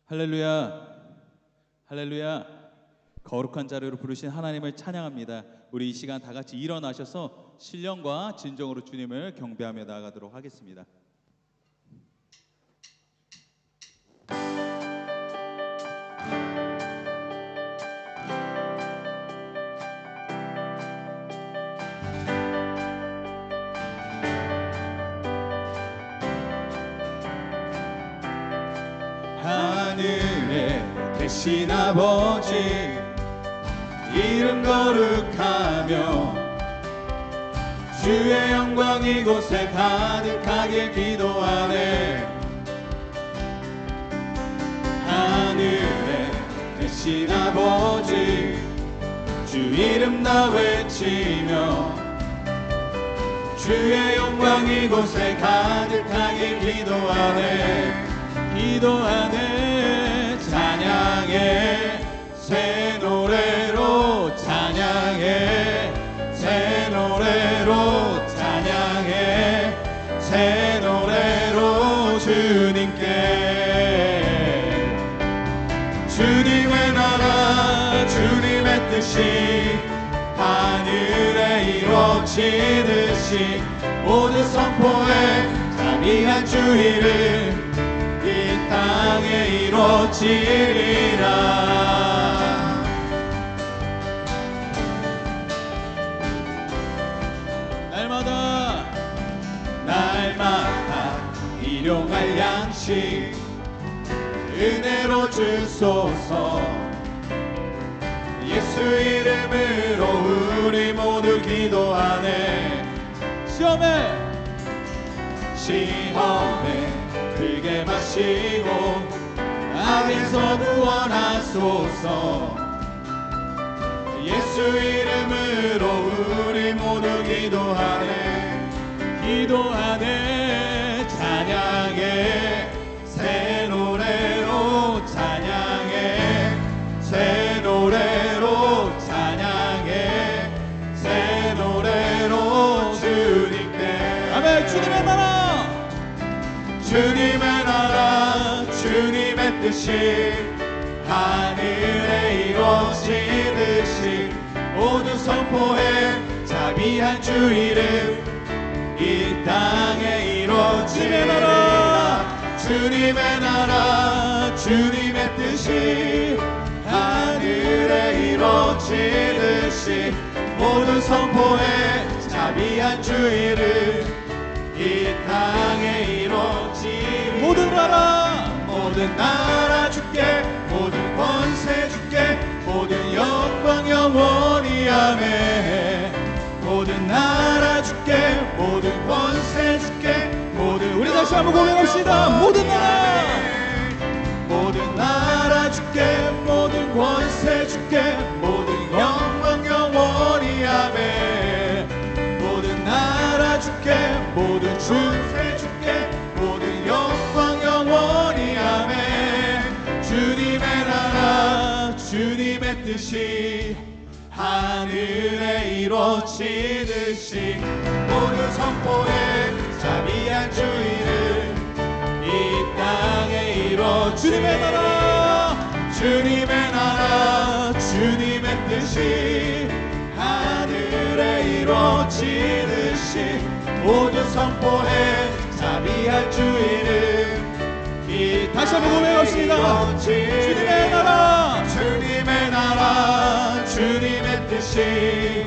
할렐루야, 할렐루야. 거룩한 자료로 부르신 하나님을 찬양합니다. 우리 이 시간 다 같이 일어나셔서 신령과 진정으로 주님을 경배하며 나아가도록 하겠습니다. 하늘에 계신 아버지 이름 거룩하며 주의 영광 이곳에 가득하게 기도하네. 하늘에 계신 아버지 주 이름 나 외치며 주의 영광 이곳에 가득하게 기도하네. 기도하네. 찬양해 새 노래로 찬양해 새 노래로 찬양해 새 노래로 주님께. 주님의 나라 주님의 뜻이 하늘에 이루어지듯이 모두 선포해 자비한 주 이름 이 땅에 이루어지리라. 날마다 일용할 양식 은혜로 주소서. 예수 이름으로 우리 모두 기도하네. 시험에 들게 마시고 악에서 구원하소서. 예수 이름으로 우리 모두 기도하네. 기도하네. 찬양해 새 노래로 찬양해 새 노래로 찬양해 새 노래로 주님께. 아멘. 주님의 나라 주님의 나라 주님의 뜻이 하늘에 이루어지듯이 모두 선포해 자비한 주 이름 이 땅에 이루어지리라. 주님의 나라 주님의 뜻이 하늘에 이루어지듯이 모두 선포해 자비한 주 이름 이 땅에 이루어지리라. 모든 나라 주께 모든 권세 주께 모든 영광 영원히 아멘. 모든 나라 주께 모든 권세 주께 모든 우리 다시 한번 고백합시다. 모든 나라 모든 나라 주께 모든 권세 주께 모든 영광 영원히 아멘. 모든 나라 주께 모든 권세 주께 모든 영광 영원히 아멘. 주님의 나라 주님의 뜻이 하늘에 이루어지듯이 모두 선포해 자비한 주 이름 이 땅에 이루어지리라. 주님의 나라 주님의 나라 주님의 뜻이 하늘에 이루어지듯이 모두 선포해 자비한 주 이름 이 다시 한번 고백합시다. 주님의 나라 주님의 나라 주님의 뜻이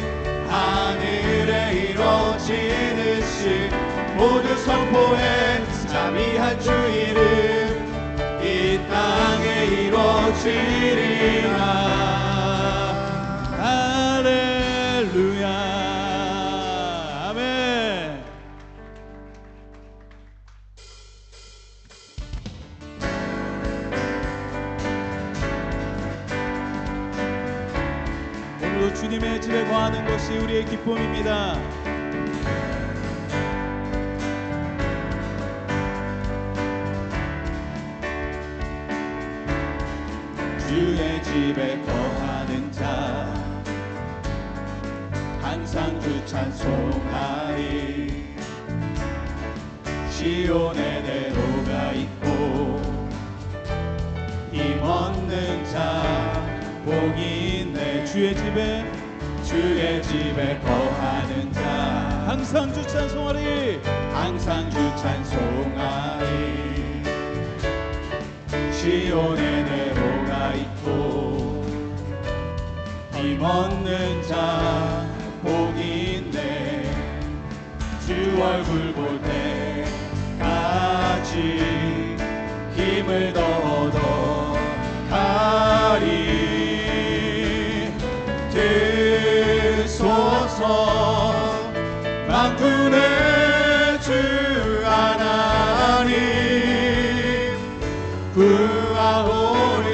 하늘에 이루어지듯이 모두 선포해 자비한 주 이름 이 땅에 이루어지리라. 할렐루야. 아멘. 오늘도 주님의 집에 거하는 것이 우리의 기쁨입니다. 주의 집에 거하는 자 항상 주 찬송하리. 시온에 대로가 있고 힘없는 자 복이 있네. 주의 집에 거하는 자 항상 주 찬송하리. 항상 주 찬송하리. 시온에 내로가 있고 힘없는 자 복이 있네. 주 얼굴 볼 때까지 힘을 더 얻어 가리. 되소서 만군의 주 하나님 구하오니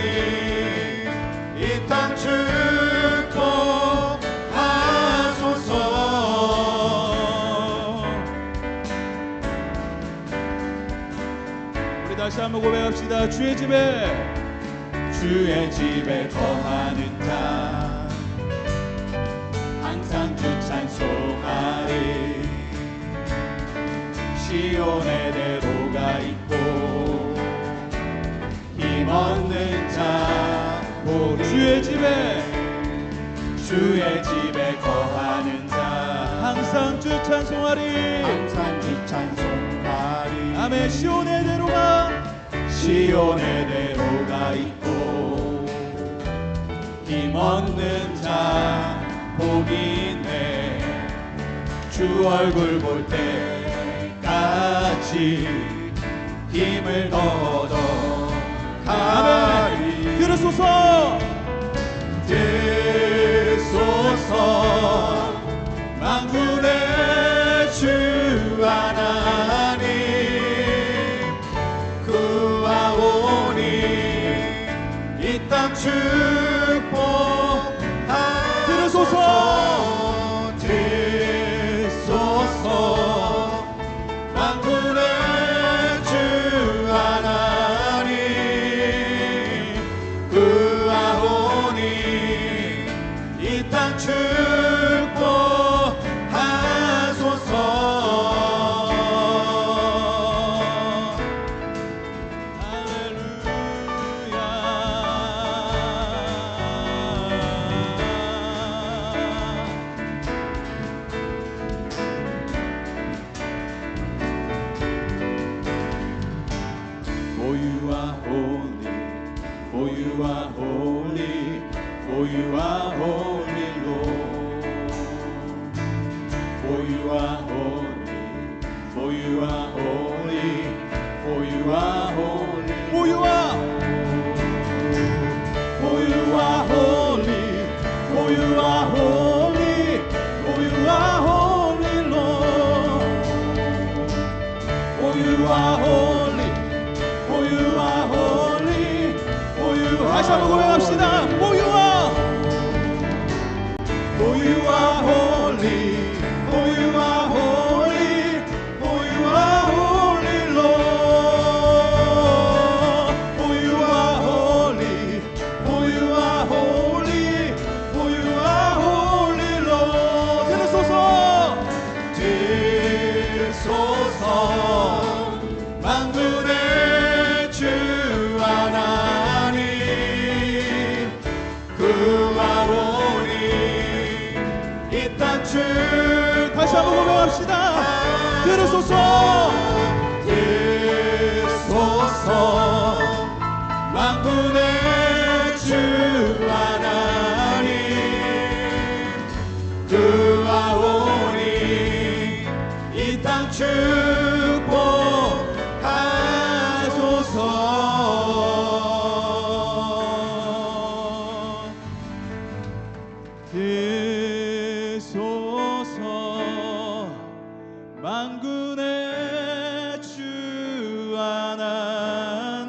이 땅 축복하소서. 우리 다시 한번 고백합시다. 주의 집에 거하는 자 항상 주 찬송하리. 시온에 내로가 있고 힘없는 자 복이 주의 집에 거하는 자 항상 주 찬송하리. 항상 주 찬송하리. 아멘. 시온의 내로가 있고 힘없는 자 복이 있네. 주 얼굴 볼 때까지 힘을 더 얻어 가리. 들으소서. 되소서 만군의 주 하나님 구하오니 이 땅 축복하소서. 되소서 만군의 주 하나님 구하오니 이 땅 축복하소서. For you are holy, for you are holy, for you are holy, Lord. For you are holy, for you are holy, for you are holy, For you are for you are holy, for you are holy, for you are holy, Lord. For you are holy, for you are holy, for you are 다시 한번 고백합시다. For you are holy, for you are holy, for you are holy, Lord. For you are holy, for you are holy, for you are holy, Lord. 들으소서. 되소서 만군의 주 하나님 구하오니 이 땅 축복. 다시 한번 고백합시다. 들으소서. 되소서 만군의 주 하나님 구하오니 이 땅 축복하소서. 되소서. 만군의 주 하나님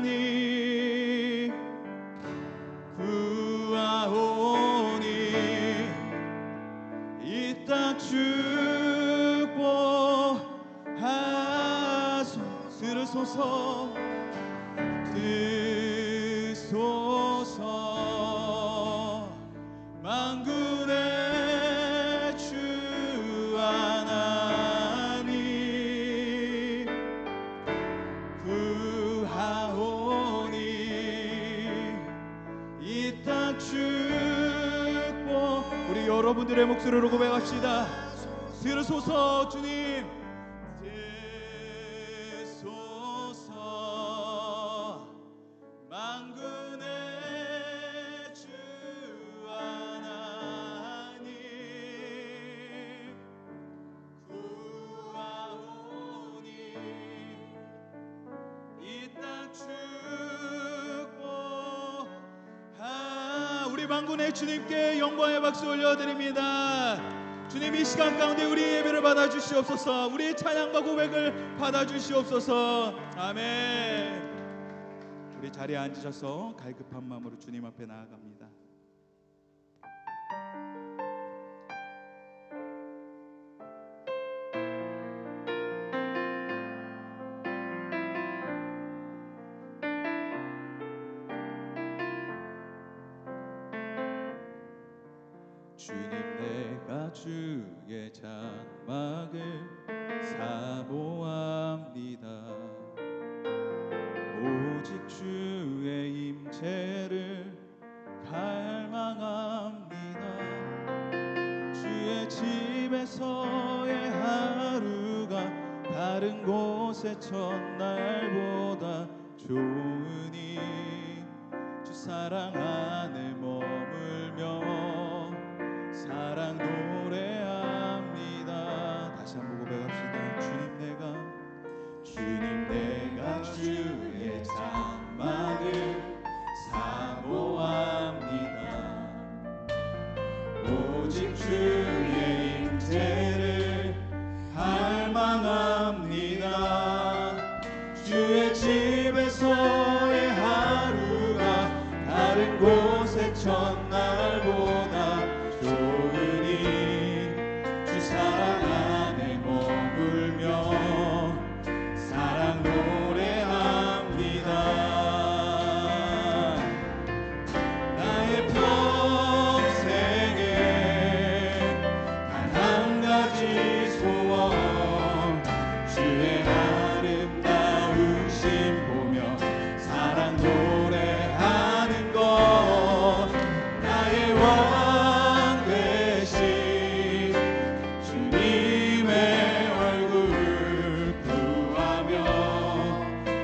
여러분들의 목소리로 고백합시다. 들으소서 주님. 들소서 만군의 주 하나님 구하오니 이 땅 축복하. 우리 만군의 주님께 영광의 박수 올려드립니다. 주님, 이 시간 가운데 우리 예배를 받아주시옵소서. 우리의 찬양과 고백을 받아주시옵소서. 아멘. 우리 자리에 앉으셔서 갈급한 마음으로 주님 앞에 나아갑니다. 주님, 내가 주의 장막을 사모합니다. 오직 주의 임재를 갈망합니다. 주의 집에서의 하루가 다른 곳의 첫날보다 좋으니 주 사랑 안에 머물며 사랑 노래합니다. 다시 한번 고백합시다. 주님, 내가 주의 장막을 사모합니다. 오직 주의 임재를 갈망합니다. 주의 집에서의 하루가 다른 곳의 첫날보다 좋으니 주 사랑 안에 머물며 사랑 노래합니다. 나의 평생에 단 한 가지 소원 주의 아름다우심 보며 사랑 노래하는 것. 나의 왕 되신 주님의 얼굴 구하며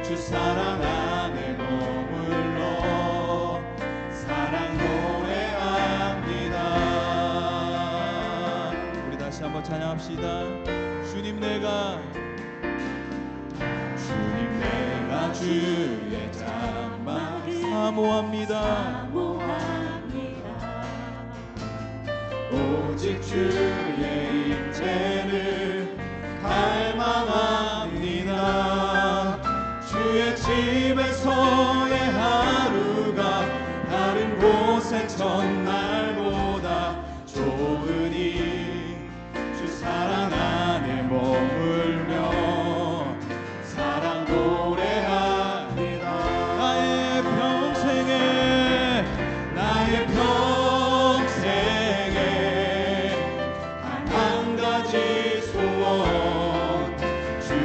주 사랑 안에 머물러 사랑 노래합니다. 우리 다시 한번 찬양합시다. 주님, 내가 주의 장막 사모합니다. 오직 주의 임재를 갈망합니다. 주의 집에서의 하루가 다른 곳의 첫날보다 좋으니 주 사랑 안에 머물며 사랑 노래합니다. 나의 평생에 한 가지 소원 주의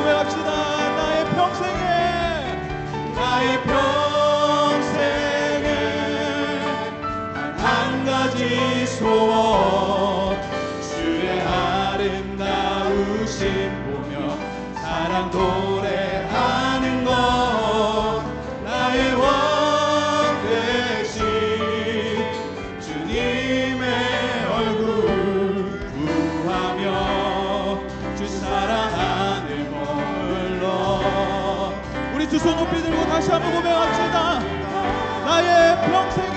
고백합시다. 나의 평생에 한 가지 소원, 주의 아름다우심 보며 사랑 노래하는 것, 나의 왕 되신 주님의 얼굴 구하며 주 사랑 안에 머물러. 우리 두 손 높이 들고 다시 한번 고백합시다. 나의 평생에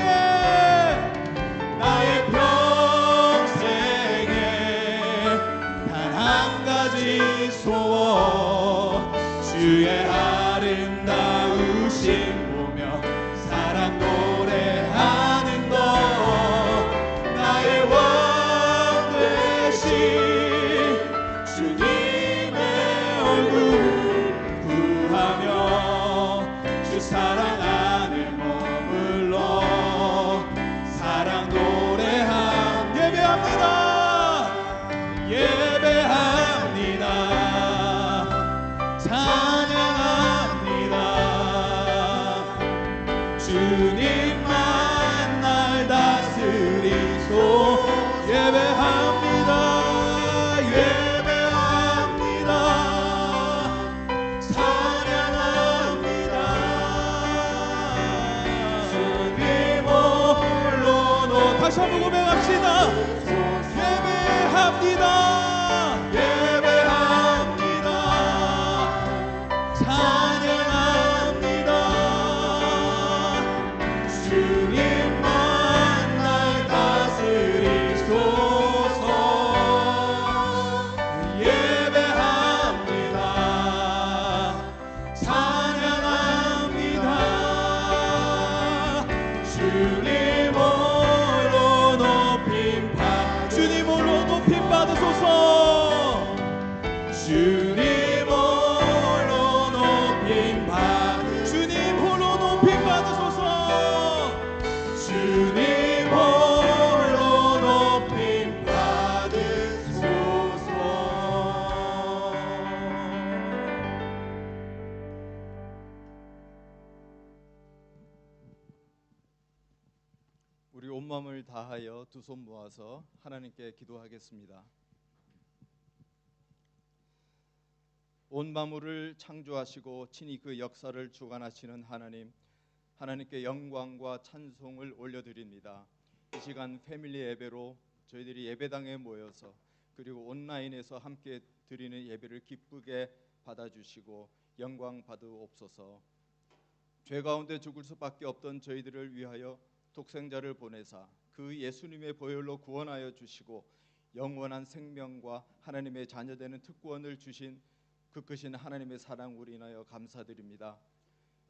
단 한 가지 소원, 주의 아름다우심 보며 사랑 노래하는 것, 나의 왕 되신 주님의 얼굴 구하며 주 사랑 안에 머물러 사랑 노래함. 예배합니다. 찬양합니다. 주님만 날 다스리소. 예배합니다. 찬양합니다. 주님 홀로노. 다시 한번 고백합시다. 예배합니다. 찬양합니다. 주님만 날 다스리소서. 예배합니다. 찬양합니다. 주님 홀로 높임 받으소서. 주님 홀로 높임 받으소서. 주님 홀로 높임 받으소서. 우리 온 마음을 다하여 두 손 모아서 하나님께 기도하겠습니다. 온 만물을 창조하시고 친히 그 역사를 주관하시는 하나님, 하나님께 영광과 찬송을 올려드립니다. 이 시간 패밀리 예배로 저희들이 예배당에 모여서 그리고 온라인에서 함께 드리는 예배를 기쁘게 받아주시고 영광 받으옵소서. 죄 가운데 죽을 수밖에 없던 저희들을 위하여 독생자를 보내사 그 예수님의 보혈로 구원하여 주시고 영원한 생명과 하나님의 자녀되는 특권을 주신 그 크신 하나님의 사랑으로 인하여 감사드립니다.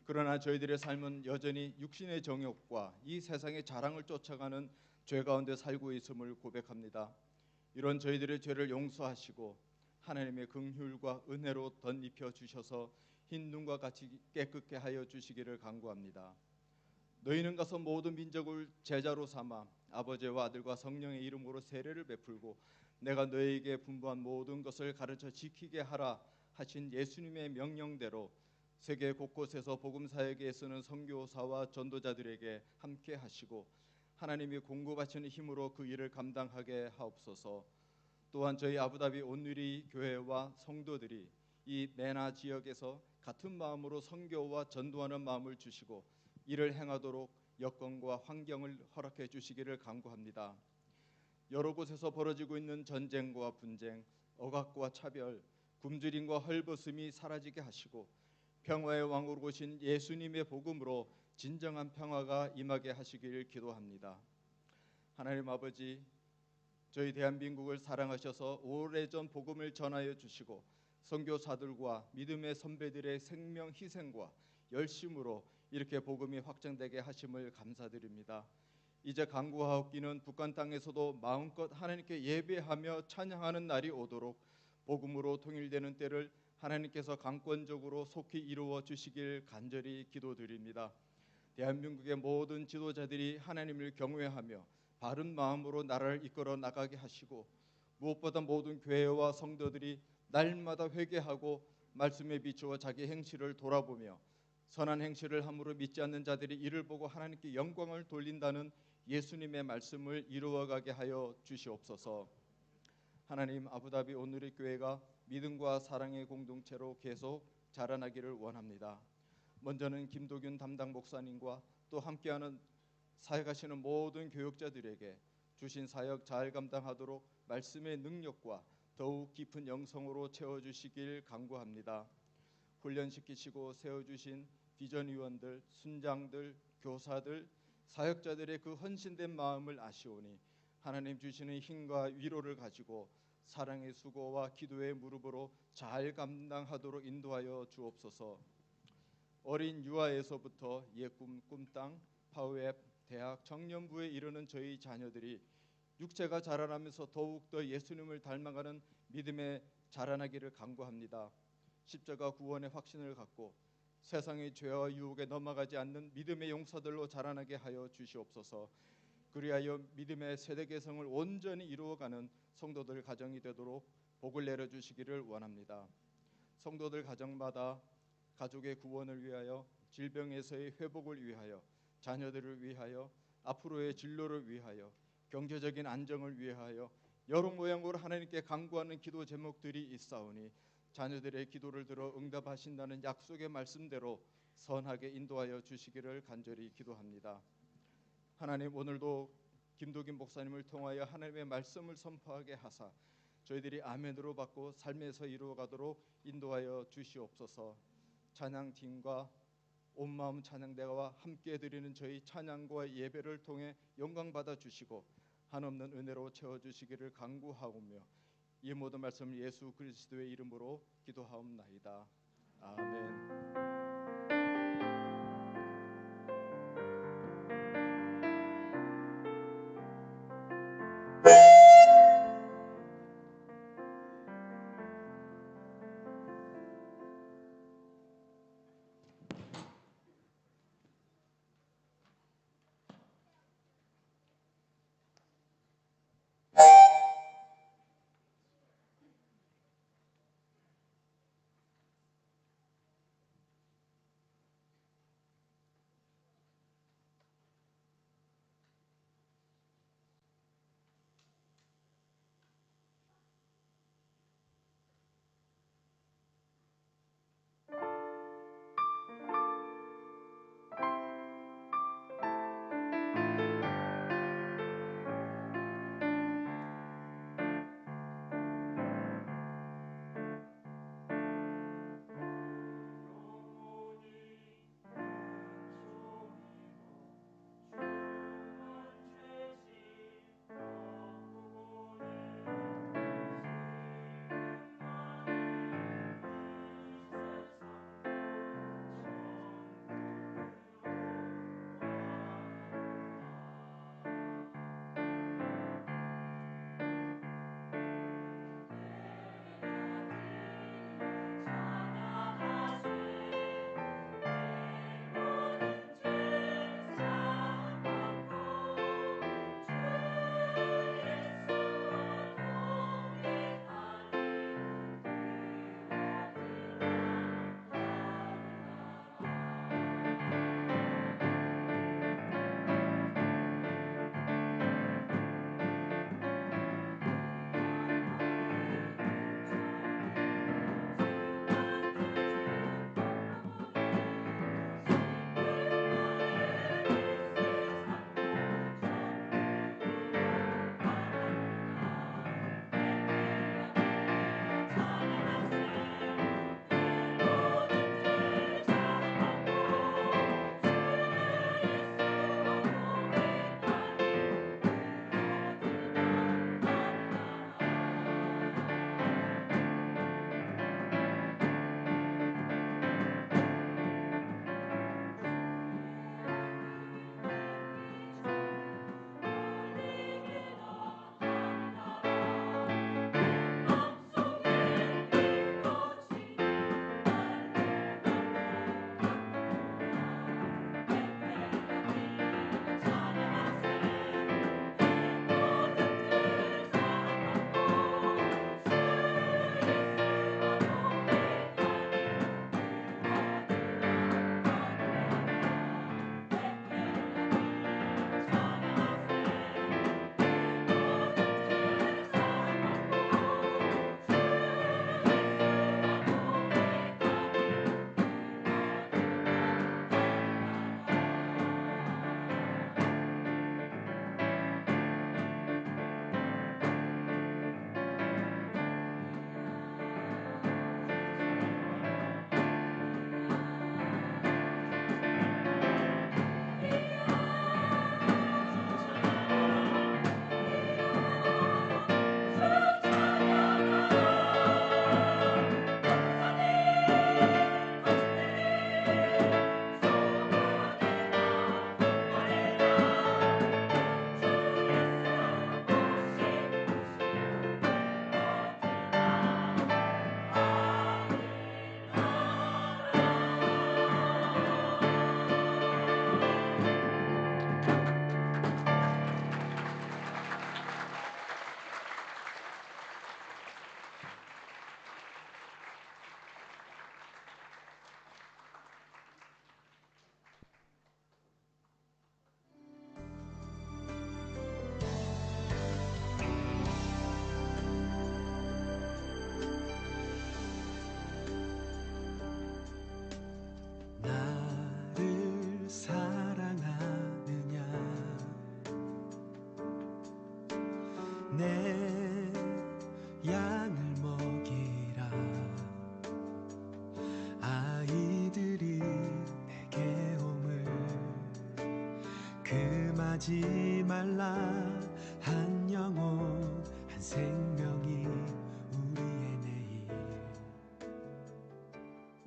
그러나 저희들의 삶은 여전히 육신의 정욕과 이 세상의 자랑을 쫓아가는 죄 가운데 살고 있음을 고백합니다. 이런 저희들의 죄를 용서하시고 하나님의 긍휼과 은혜로 덧입혀 주셔서 흰 눈과 같이 깨끗게 하여 주시기를 간구합니다. 너희는 가서 모든 민족을 제자로 삼아 아버지와 아들과 성령의 이름으로 세례를 베풀고 내가 너희에게 분부한 모든 것을 가르쳐 지키게 하라 하신 예수님의 명령대로 세계 곳곳에서 복음 사역에 쓰는 선교사와 전도자들에게 함께 하시고 하나님이 공급하시는 힘으로 그 일을 감당하게 하옵소서. 또한 저희 아부다비 온누리 교회와 성도들이 이 메나 지역에서 같은 마음으로 선교와 전도하는 마음을 주시고 이를 행하도록 여건과 환경을 허락해 주시기를 간구합니다. 여러 곳에서 벌어지고 있는 전쟁과 분쟁, 억압과 차별, 굶주림과 헐벗음이 사라지게 하시고 평화의 왕으로 오신 예수님의 복음으로 진정한 평화가 임하게 하시기를 기도합니다. 하나님 아버지, 저희 대한민국을 사랑하셔서 오래전 복음을 전하여 주시고 선교사들과 믿음의 선배들의 생명 희생과 열심으로 이렇게 복음이 확장되게 하심을 감사드립니다. 이제 간구하옵기는 북한 땅에서도 마음껏 하나님께 예배하며 찬양하는 날이 오도록 복음으로 통일되는 때를 하나님께서 강권적으로 속히 이루어 주시길 간절히 기도드립니다. 대한민국의 모든 지도자들이 하나님을 경외하며 바른 마음으로 나라를 이끌어 나가게 하시고 무엇보다 모든 교회와 성도들이 날마다 회개하고 말씀에 비추어 자기 행실을 돌아보며 선한 행실을 함으로 믿지 않는 자들이 이를 보고 하나님께 영광을 돌린다는 예수님의 말씀을 이루어가게 하여 주시옵소서. 하나님, 아부다비 오늘의 교회가 믿음과 사랑의 공동체로 계속 자라나기를 원합니다. 먼저는 김도균 담당 목사님과 또 함께하는 사역하시는 모든 교역자들에게 주신 사역 잘 감당하도록 말씀의 능력과 더욱 깊은 영성으로 채워주시길 간구합니다. 훈련시키시고 세워주신 비전위원들, 순장들, 교사들, 사역자들의 그 헌신된 마음을 아시오니 하나님 주시는 힘과 위로를 가지고 사랑의 수고와 기도의 무릎으로 잘 감당하도록 인도하여 주옵소서. 어린 유아에서부터 예꿈, 꿈땅, 파우앱, 대학, 청년부에 이르는 저희 자녀들이 육체가 자라나면서 더욱더 예수님을 닮아가는 믿음에 자라나기를 간구합니다. 십자가 구원의 확신을 갖고 세상의 죄와 유혹에 넘어가지 않는 믿음의 용사들로 자라나게 하여 주시옵소서. 그리하여 믿음의 세대 개성을 온전히 이루어가는 성도들 가정이 되도록 복을 내려주시기를 원합니다. 성도들 가정마다 가족의 구원을 위하여, 질병에서의 회복을 위하여, 자녀들을 위하여, 앞으로의 진로를 위하여, 경제적인 안정을 위하여 여러 모양으로 하나님께 간구하는 기도 제목들이 있사오니 자녀들의 기도를 들어 응답하신다는 약속의 말씀대로 선하게 인도하여 주시기를 간절히 기도합니다. 하나님, 오늘도 김도김 목사님을 통하여 하나님의 말씀을 선포하게 하사 저희들이 아멘으로 받고 삶에서 이루어가도록 인도하여 주시옵소서. 찬양팀과 온 마음 찬양대와 함께 드리는 저희 찬양과 예배를 통해 영광 받아 주시고 한없는 은혜로 채워주시기를 간구하오며 이 모든 말씀 예수 그리스도의 이름으로 기도하옵나이다. 아멘. 금하지 말라. 한 영혼 한 생명이 우리의 내일.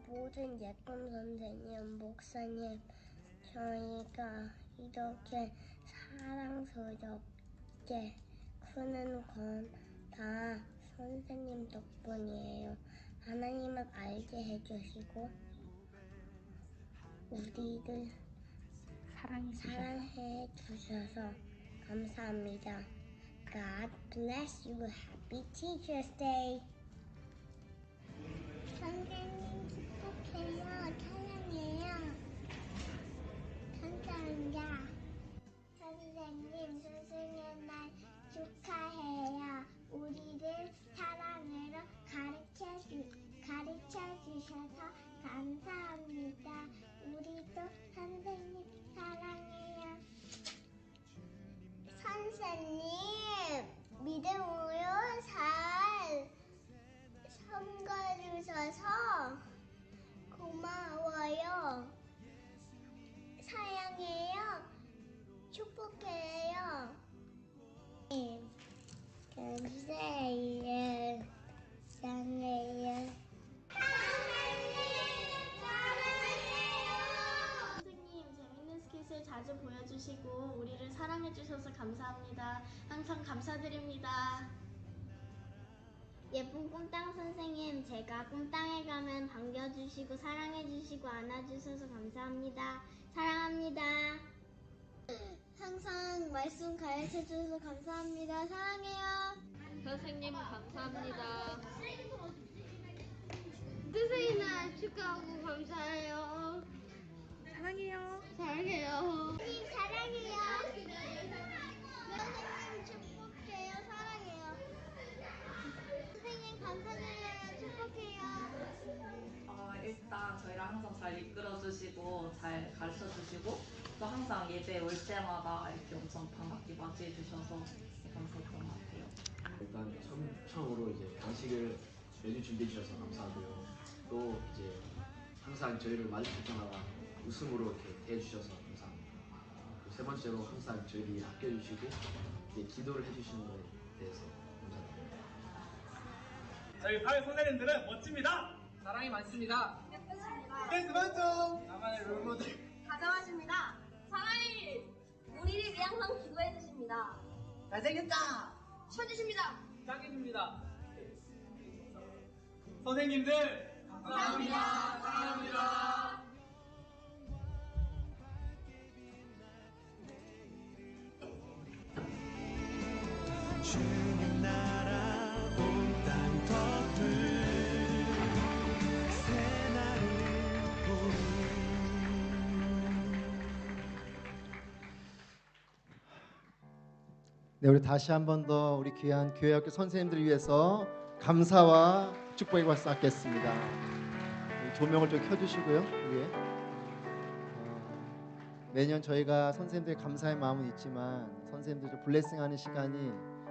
모든 예쁜 선생님, 목사님, 저희가 이렇게 사랑스럽게 크는 건 다 선생님 덕분이에요. 하나님은 알게 해주시고 우리를 사랑해 주셔서 감사합니다. God bless you. Happy Teacher's Day. 선생님 축복해요. 사랑해요. 감사합니다. 선생님, 스승의 날 축하해요. 우리를 사랑으로 가르쳐 주셔서 감사합니다. 우리도 선생님 사랑해요. 선생님, 믿음으로 잘 섬겨주셔서 고마워요. 사랑해요. 축복해요. 감사해요. 사랑해요. 선생님, 재밌는 스킷을 자주 보여주시고 우리를 사랑해주셔서 감사합니다. 항상 감사드립니다. 예쁜 꿈땅 선생님, 제가 꿈땅에 가면 반겨주시고 사랑해주시고 안아주셔서 감사합니다. 사랑합니다. 항상 말씀 가르쳐주셔서 감사합니다. 사랑해요. 선생님 감사합니다. 선생님 날 축하하고 감사해요. 사랑해요. 사랑해요. 선생님 사랑해요. 선생님 축복해요. 사랑해요. 선생님 감사드려요. 축복해요. 일단 저희를 항상 잘 이끌어주시고 잘 가르쳐주시고 또 항상 예배 올 때마다 이렇게 엄청 반갑게 맞이해주셔서 감사했던 것 같아요. 일단 처음으로 이제 간식을 메뉴 준비해 주셔서 감사하고요. 또 이제 항상 저희를 마주칠 때마다 웃음으로 이렇게 대해주셔서 감사합니다. 세 번째로 항상 저희를 아껴주시고 이제 기도를 해주시는 것에 대해서 감사드립니다. 저희 사회 선생님들은 멋집니다. 사랑이 많습니다. 센스 만점. 나만의 롤모델. 다정하십니다. 사랑이 우리를 위해 항상 기도해 주십니다. 잘생겼다. 쳐주십니다. 짱입니다. 선생님들 감사합니다. 사랑합니다. 주님 나라 온 땅 덮을 새날을 보니. 네, 우리 다시 한 번 더 우리 귀한 교회학교 선생님들을 위해서 감사와 축복의 박수 받겠습니다. 조명을 좀 켜주시고요. 위에 매년 저희가 선생님들의 감사의 마음은 있지만 선생님들 좀 블레싱하는 시간이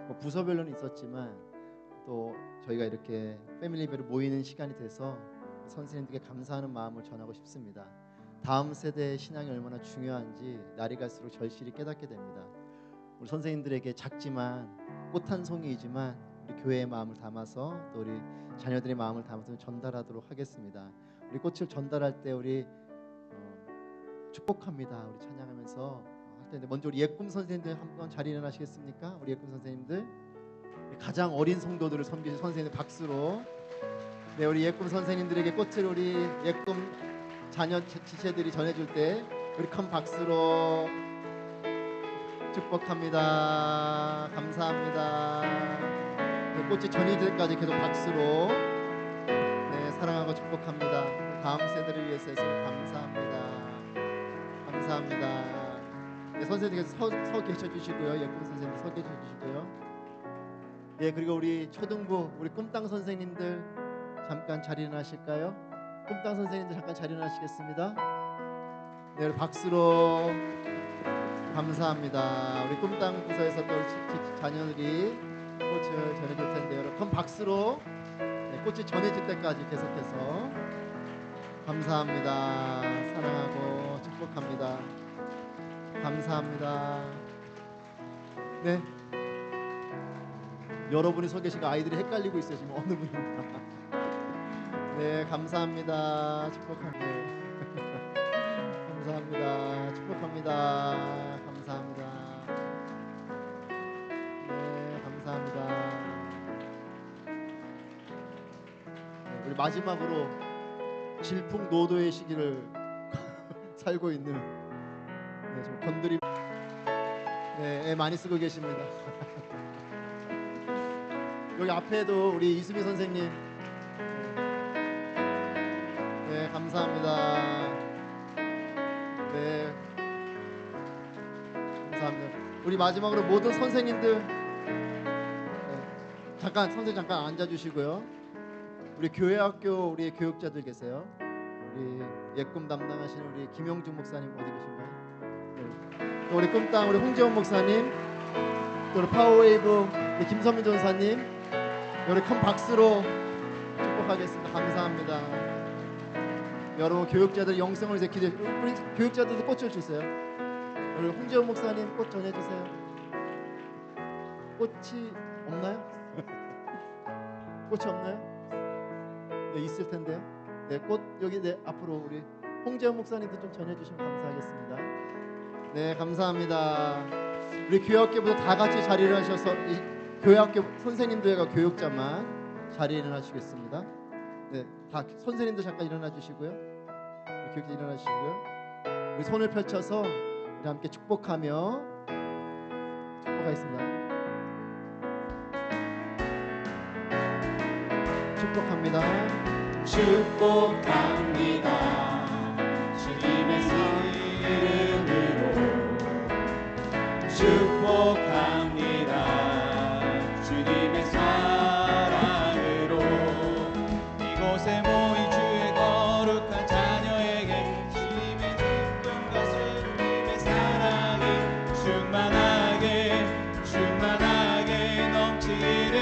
뭐 부서별로는 있었지만 또 저희가 이렇게 패밀리별로 모이는 시간이 돼서 선생님들께 감사하는 마음을 전하고 싶습니다. 다음 세대의 신앙이 얼마나 중요한지 날이 갈수록 절실히 깨닫게 됩니다. 우리 선생님들에게 작지만 꽃 한 송이이지만 우리 교회의 마음을 담아서 또 우리 자녀들의 마음을 담아서 전달하도록 하겠습니다. 우리 꽃을 전달할 때 우리 축복합니다. 우리 찬양하면서 할 텐데 먼저 우리 예꿈 선생님들 한번 자리 일어나시겠습니까? 우리 예꿈 선생님들 우리 가장 어린 성도들을 섬기신 선생님들 박수로 네 우리 예꿈 선생님들에게 꽃을 우리 예꿈 자녀 지체들이 전해줄 때 우리 큰 박수로 축복합니다. 감사합니다. 네, 꽃이 전해질 때까지 계속 박수로 네 사랑하고 축복합니다. 다음 세대를 위해서 감사합니다. 감사합니다. 네, 선생님께서 서 계셔주시고요. 예쁜 선생님 서 계셔주시고요. 네 그리고 우리 초등부 우리 꿈땅 선생님들 잠깐 자리 일어나실까요? 꿈땅 선생님들 잠깐 자리 일어나시겠습니다. 네 우리 박수로 감사합니다. 우리 꿈땅 부서에서 또 자녀들이 꽃을 전해줄 텐데 여러분 박수로 네, 꽃이 전해질 때까지 계속해서 감사합니다. 사랑하고 축복합니다. 감사합니다. 네. 여러분이 서 계시고 아이들이 헷갈리고 있어요. 지금 어느 분인가. 네, 감사합니다. 축복합니다. 감사합니다. 축복합니다. 감사합니다. 네, 감사합니다. 네, 우리 마지막으로 질풍노도의 시기를 살고 있는 좀 건드림 애 많이 쓰고 계십니다. 여기 앞에도 우리 이수미 선생님 네 감사합니다. 네 감사합니다. 우리 마지막으로 모든 선생님들 잠깐 선생님 잠깐 앉아주시고요. 우리 교회학교 우리 교육자들 계세요. 우리 예꿈 담당하시는 우리 김용준 목사님 어디 계신가요? 네. 또 우리 꿈땅 우리 홍재원 목사님, 또 우리 파워웨이브 우리 김선민 전사님, 우리 큰 박수로 축복하겠습니다. 감사합니다. 여러분 교육자들 영성을 이제 기대. 우리 교육자들도 꽃을 주세요. 우리 홍재원 목사님 꽃 전해주세요. 꽃이 없나요? 꽃이 없나요? 네 있을 텐데요. 네, 꽃 여기 네 앞으로 우리 홍재원 목사님도 좀 전해주시면 감사하겠습니다. 네, 감사합니다. 우리 교회학교부터 다 같이 자리를 일어나셔서 이 교회학교 선생님들과 교육자만 자리에 일어나시겠습니다. 네, 다 선생님도 잠깐 일어나 주시고요. 교육자 일어나 주시고요. 우리 손을 펼쳐서 우리 함께 축복하며 축복하겠습니다. 축복합니다. 축복합니다. 주님의 이름으로 축복합니다. 주님의 사랑으로 이곳에 모인 주의 거룩한 자녀에게 주님의 기쁨과 주님의 사랑이 충만하게 넘치기를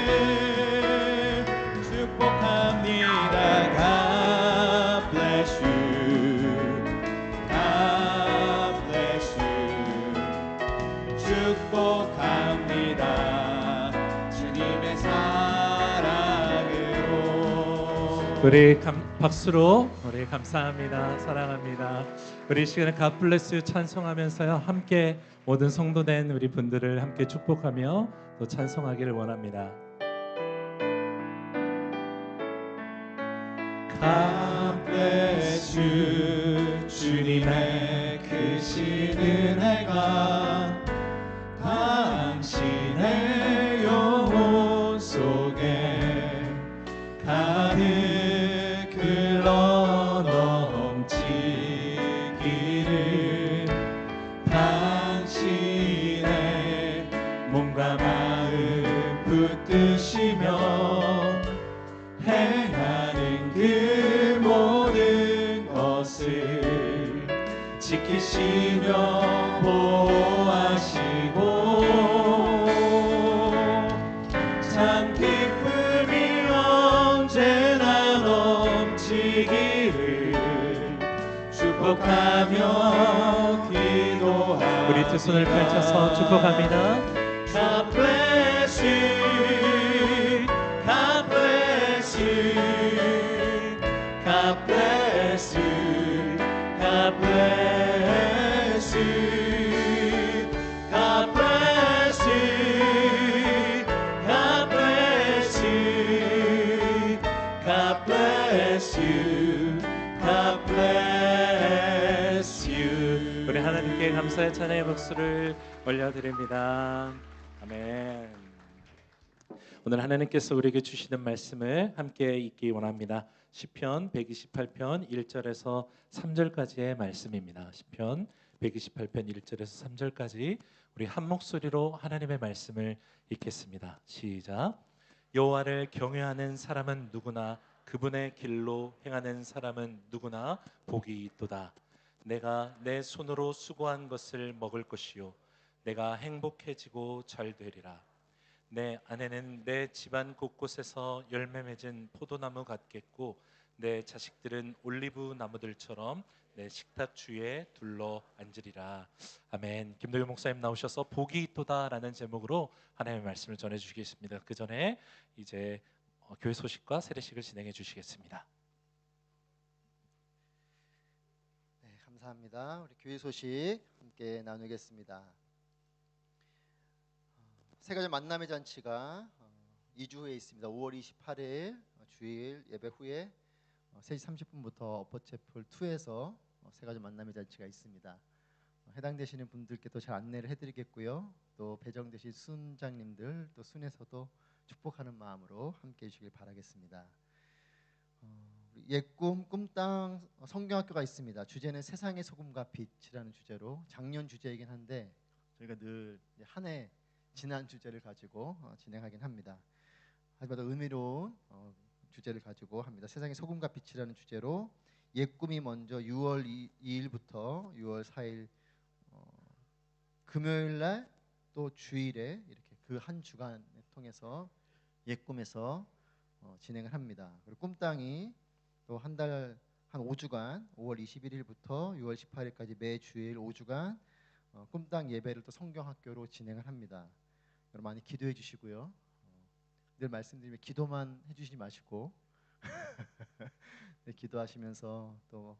축복합니다. God bless you. God bless you. 축복합니다. 주님의 사랑으로. 우리 박수로 우리 감사합니다. 사랑합니다. 우리 시간에 God bless you 찬송하면서요. 함께 모든 성도된 우리 분들을 함께 축복하며 또 찬송하기를 원합니다. God bless you. 주님의 크신 은혜가 당신의 영혼 속에 가득 흘러 넘치기를 당신의 몸과 마음 붙드시며 행하는 그 모든 것을 지키시며 보호하시고 참 기쁨이 언제나 넘치기를 축복하며 기도합니다. 우리 두 손을 펼쳐서 축복합니다. God bless you. God bless you. God bless you. God bless you. God bless you. God bless you. God bless you. God bless you. 우리 하나님께 감사의 찬양의 박수를 올려드립니다. 아멘. 오늘 하나님께서 우리에게 주시는 말씀을 함께 읽기 원합니다. 시편 128편 1절에서 3절까지의 말씀입니다. 시편 128편 1절에서 3절까지 우리 한 목소리로 하나님의 말씀을 읽겠습니다. 시작. 여호와를 경외하는 사람은 누구나 그분의 길로 행하는 사람은 누구나 복이 있도다. 내가 내 손으로 수고한 것을 먹을 것이요 내가 행복해지고 잘 되리라. 내 아내는 내 집안 곳곳에서 열매 맺은 포도나무 같겠고 내 자식들은 올리브 나무들처럼 내 식탁 주에 둘러 앉으리라. 아멘. 김도규 목사님 나오셔서 복이 있도다라는 제목으로 하나님의 말씀을 전해주시겠습니다. 그 전에 이제 교회 소식과 세례식을 진행해 주시겠습니다. 네, 감사합니다. 우리 교회 소식 함께 나누겠습니다. 세 가지 만남의 잔치가 2주 후에 있습니다. 5월 28일 주일 예배 후에 3시 30분부터 어퍼채플 2에서 세 가지 만남의 잔치가 있습니다. 해당되시는 분들께 또 잘 안내를 해드리겠고요. 또 배정되신 순장님들 또 순에서도 축복하는 마음으로 함께 해주시길 바라겠습니다. 옛꿈 꿈땅 성경학교가 있습니다. 주제는 세상의 소금과 빛이라는 주제로 작년 주제이긴 한데 저희가 늘 한 해 지난 주제를 가지고 진행하긴 합니다. 하지만 의미로운 주제를 가지고 합니다. 세상의 소금과 빛이라는 주제로 옛꿈이 먼저 6월 2일부터 6월 4일 금요일날 또 주일에 이렇게 그 한 주간을 통해서 옛꿈에서 진행을 합니다. 그리고 꿈땅이 또 한 달 한 5주간 5월 21일부터 6월 18일까지 매 주일 5주간 꿈땅 예배를 또 성경학교로 진행을 합니다. 여러분 많이 기도해 주시고요. 늘 말씀드리면 기도만 해주시지 마시고 네, 기도하시면서 또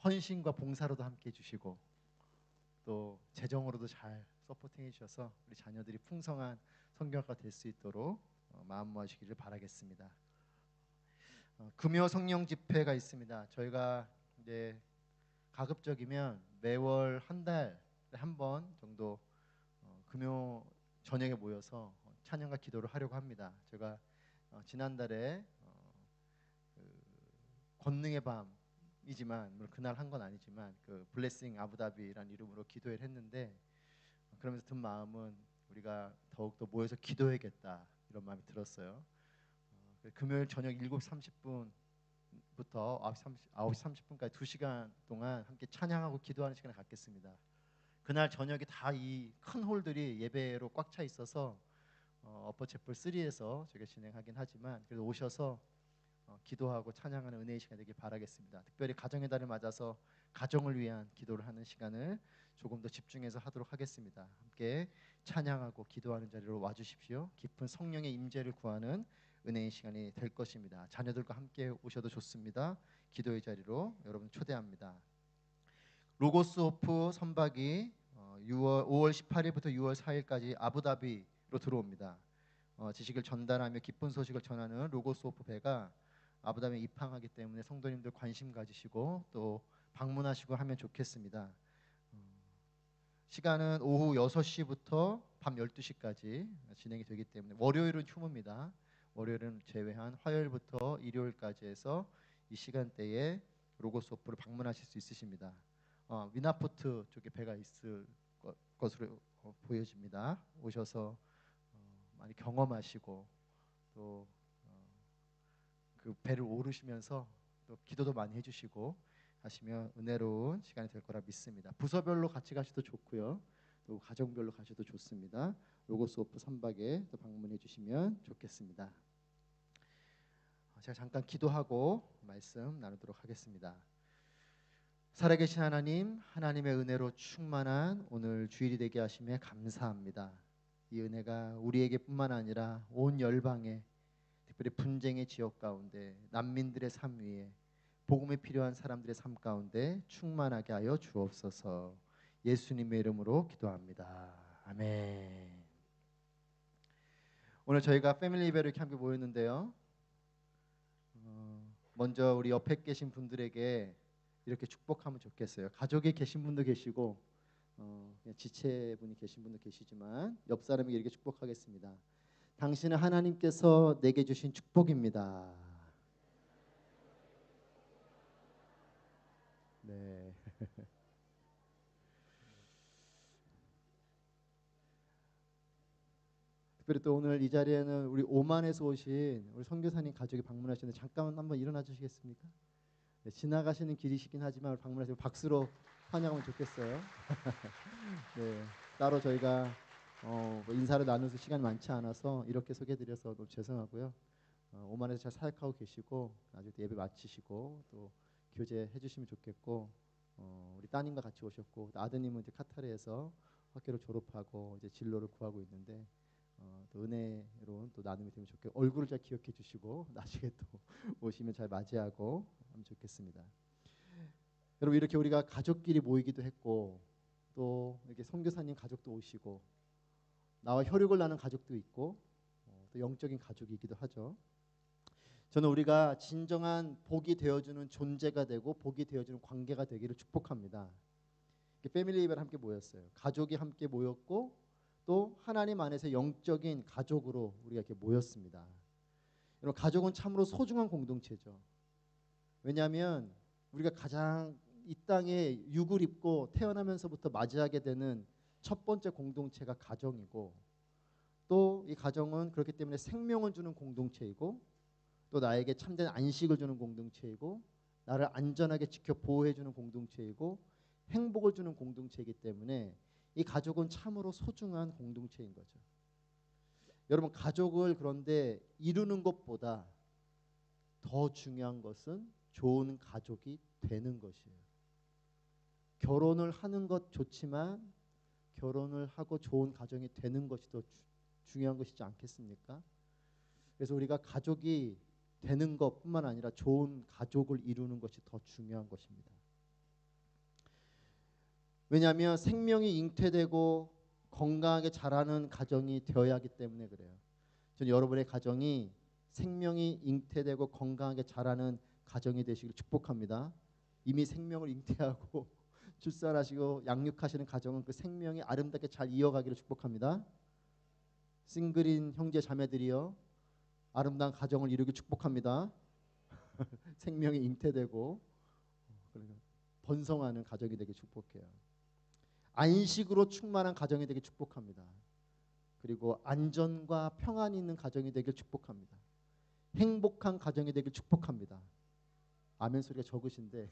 헌신과 봉사로도 함께 해주시고 또 재정으로도 잘 서포팅해 주셔서 우리 자녀들이 풍성한 성경학과 될 수 있도록 마음 모아주시기를 바라겠습니다. 금요 성령 집회가 있습니다. 저희가 이제 가급적이면 매월 한 달에 한 번 정도 금요 저녁에 모여서 찬양과 기도를 하려고 합니다. 제가 지난달에 권능의 밤이지만 물론 그날 한 건 아니지만 그 블레싱 아부다비라는 이름으로 기도회를 했는데 그러면서 든 마음은 우리가 더욱더 모여서 기도해야겠다 이런 마음이 들었어요. 금요일 저녁 7시 30분부터 9시 30분까지 2시간 동안 함께 찬양하고 기도하는 시간을 갖겠습니다. 그날 저녁에 다 이 큰 홀들이 예배로 꽉 차 있어서 어퍼채플 3에서 저희가 진행하긴 하지만 그래도 오셔서 기도하고 찬양하는 은혜의 시간 되길 바라겠습니다. 특별히 가정의 달을 맞아서 가정을 위한 기도를 하는 시간을 조금 더 집중해서 하도록 하겠습니다. 함께 찬양하고 기도하는 자리로 와주십시오. 깊은 성령의 임재를 구하는 은혜의 시간이 될 것입니다. 자녀들과 함께 오셔도 좋습니다. 기도의 자리로 여러분 초대합니다. 로고스 오프 선박이 5월 18일부터 6월 4일까지 아부다비로 들어옵니다. 지식을 전달하며 기쁜 소식을 전하는 로고스 오프 배가 아부다비에 입항하기 때문에 성도님들 관심 가지시고 또 방문하시고 하면 좋겠습니다. 시간은 오후 6시부터 밤 12시까지 진행이 되기 때문에 월요일은 휴무입니다. 월요일은 제외한 화요일부터 일요일까지 해서 이 시간대에 로고스 오프를 방문하실 수 있으십니다. 위나포트 쪽에 배가 있을 것으로 보여집니다. 오셔서 많이 경험하시고 또 그 배를 오르시면서 또 기도도 많이 해주시고 하시면 은혜로운 시간이 될 거라 믿습니다. 부서별로 같이 가셔도 좋고요. 또 가정별로 가셔도 좋습니다. 로고스 오프 선박에 또 방문해 주시면 좋겠습니다. 제가 잠깐 기도하고 말씀 나누도록 하겠습니다. 살아계신 하나님, 하나님의 은혜로 충만한 오늘 주일이 되게 하심에 감사합니다. 이 은혜가 우리에게 뿐만 아니라 온 열방에 특별히 분쟁의 지역 가운데 난민들의 삶 위에 복음이 필요한 사람들의 삶 가운데 충만하게 하여 주옵소서. 예수님의 이름으로 기도합니다. 아멘. 오늘 저희가 패밀리 예배를 이렇게 함께 모였는데요. 먼저 우리 옆에 계신 분들에게 이렇게 축복하면 좋겠어요. 가족에 계신 분도 계시고 지체분이 계신 분도 계시지만 옆 사람에게 이렇게 축복하겠습니다. 당신은 하나님께서 내게 주신 축복입니다. 네. 특별히 또 오늘 이 자리에는 우리 오만에서 오신 우리 선교사님 가족이 방문하시는데 잠깐 한번 일어나 주시겠습니까? 네, 지나가시는 길이시긴 하지만 방문하시면 박수로 환영하면 좋겠어요. 네, 따로 저희가 인사를 나눌 시간이 많지 않아서 이렇게 소개해드려서 너무 죄송하고요. 오만에서 잘 사역하고 계시고 나중에 또 예배 마치시고 또 교제해 주시면 좋겠고 우리 따님과 같이 오셨고 또 아드님은 이제 카타르에서 학교를 졸업하고 이제 진로를 구하고 있는데 또 은혜로운 또 나눔이 되면 좋겠고 얼굴을 잘 기억해 주시고 나중에 또 오시면 잘 맞이하고 하면 좋겠습니다. 여러분 이렇게 우리가 가족끼리 모이기도 했고 또 이렇게 선교사님 가족도 오시고 나와 혈육을 나눈 가족도 있고 또 영적인 가족이기도 하죠. 저는 우리가 진정한 복이 되어주는 존재가 되고 복이 되어주는 관계가 되기를 축복합니다. 패밀리 예배를 함께 모였어요. 가족이 함께 모였고 또 하나님 안에서 영적인 가족으로 우리가 이렇게 모였습니다. 여러분 가족은 참으로 소중한 공동체죠. 왜냐하면 우리가 가장 이 땅에 육을 입고 태어나면서부터 맞이하게 되는 첫 번째 공동체가 가정이고 또 이 가정은 그렇기 때문에 생명을 주는 공동체이고 또 나에게 참된 안식을 주는 공동체이고 나를 안전하게 지켜 보호해 주는 공동체이고 행복을 주는 공동체이기 때문에 이 가족은 참으로 소중한 공동체인 거죠. 여러분 가족을 그런데 이루는 것보다 더 중요한 것은 좋은 가족이 되는 것이에요. 결혼을 하는 것 좋지만 결혼을 하고 좋은 가정이 되는 것이 더 중요한 것이지 않겠습니까? 그래서 우리가 가족이 되는 것뿐만 아니라 좋은 가족을 이루는 것이 더 중요한 것입니다. 왜냐하면 생명이 잉태되고 건강하게 자라는 가정이 되어야 하기 때문에 그래요. 저는 여러분의 가정이 생명이 잉태되고 건강하게 자라는 가정이 되시길 축복합니다. 이미 생명을 잉태하고 출산하시고 양육하시는 가정은 그 생명이 아름답게 잘 이어가기를 축복합니다. 싱글인 형제 자매들이여 아름다운 가정을 이루기 축복합니다. 생명이 잉태되고 번성하는 가정이 되기 축복해요. 안식으로 충만한 가정이 되기 축복합니다. 그리고 안전과 평안이 있는 가정이 되길 축복합니다. 행복한 가정이 되길 축복합니다. 아멘 소리가 적으신데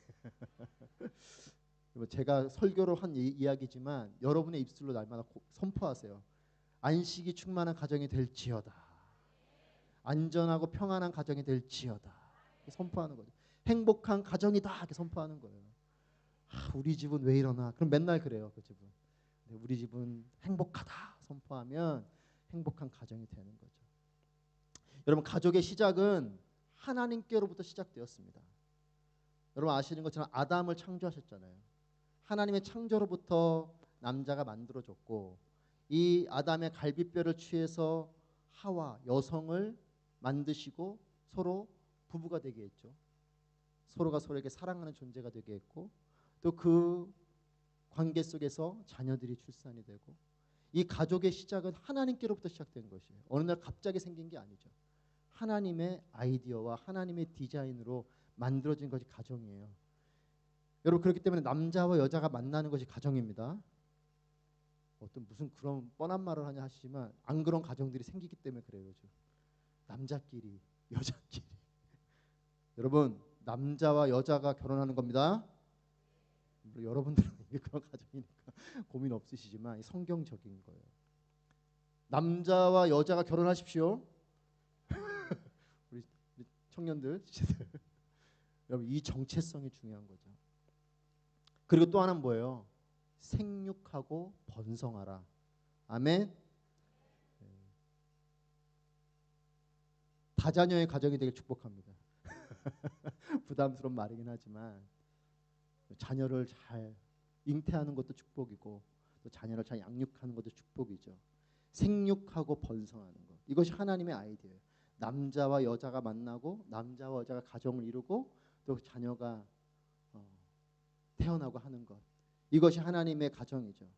제가 설교로 한 이야기지만 여러분의 입술로 날마다 선포하세요. 안식이 충만한 가정이 될지어다. 안전하고 평안한 가정이 될지어다. 선포하는 거죠. 행복한 가정이다. 이렇게 선포하는 거예요. 우리 집은 왜 이러나? 그럼 맨날 그래요. 그 집은. 우리 집은 행복하다. 선포하면 행복한 가정이 되는 거죠. 여러분 가족의 시작은 하나님께로부터 시작되었습니다. 여러분 아시는 것처럼 아담을 창조하셨잖아요. 하나님의 창조로부터 남자가 만들어졌고 이 아담의 갈비뼈를 취해서 하와 여성을 만드시고 서로 부부가 되게 했죠. 서로가 서로에게 사랑하는 존재가 되게 했고 또 그 관계 속에서 자녀들이 출산이 되고 이 가족의 시작은 하나님께로부터 시작된 것이에요. 어느 날 갑자기 생긴 게 아니죠. 하나님의 아이디어와 하나님의 디자인으로 만들어진 것이 가정이에요. 여러분 그렇기 때문에 남자와 여자가 만나는 것이 가정입니다. 어떤 무슨 그런 뻔한 말을 하냐 하시지만 안 그런 가정들이 생기기 때문에 그래요. 요즘. 남자끼리 여자끼리 여러분 남자와 여자가 결혼하는 겁니다. 여러분들은 그런 가정이니까 고민 없으시지만 성경적인 거예요. 남자와 여자가 결혼하십시오. 우리 청년들 여러분 이 정체성이 중요한 거죠. 그리고 또 하나는 뭐예요? 생육하고 번성하라. 아멘. 다자녀의 가정이 되길 축복합니다. 부담스러운 말이긴 하지만 자녀를 잘 잉태하는 것도 축복이고 또 자녀를 잘 양육하는 것도 축복이죠. 생육하고 번성하는 것. 이것이 하나님의 아이디어예요. 남자와 여자가 만나고 남자와 여자가 가정을 이루고 또 자녀가 태어나고 하는 것. 이것이 하나님의 가정이죠.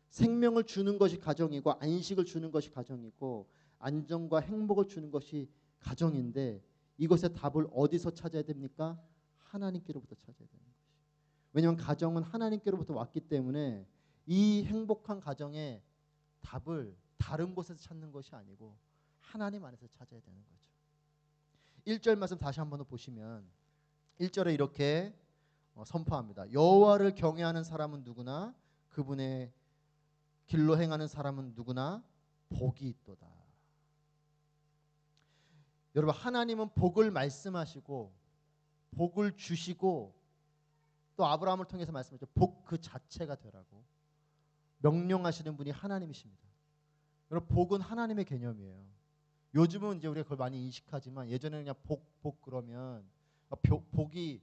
생명을 주는 것이 가정이고 안식을 주는 것이 가정이고 안정과 행복을 주는 것이 가정인데 이것의 답을 어디서 찾아야 됩니까? 하나님께로부터 찾아야 되는 것이. 왜냐하면 가정은 하나님께로부터 왔기 때문에 이 행복한 가정의 답을 다른 곳에서 찾는 것이 아니고 하나님 안에서 찾아야 되는 거죠. 1절 말씀 다시 한번 더 보시면 1절에 이렇게 선포합니다. 여호와를 경외하는 사람은 누구나 그분의 길로 행하는 사람은 누구나 복이 있도다. 여러분, 하나님은 복을 말씀하시고 복을 주시고 또 아브라함을 통해서 말씀하셨죠. 복 그 자체가 되라고 명령하시는 분이 하나님이십니다. 여러분, 복은 하나님의 개념이에요. 요즘은 이제 우리가 그걸 많이 인식하지만 예전에는 그냥 복 그러면 복이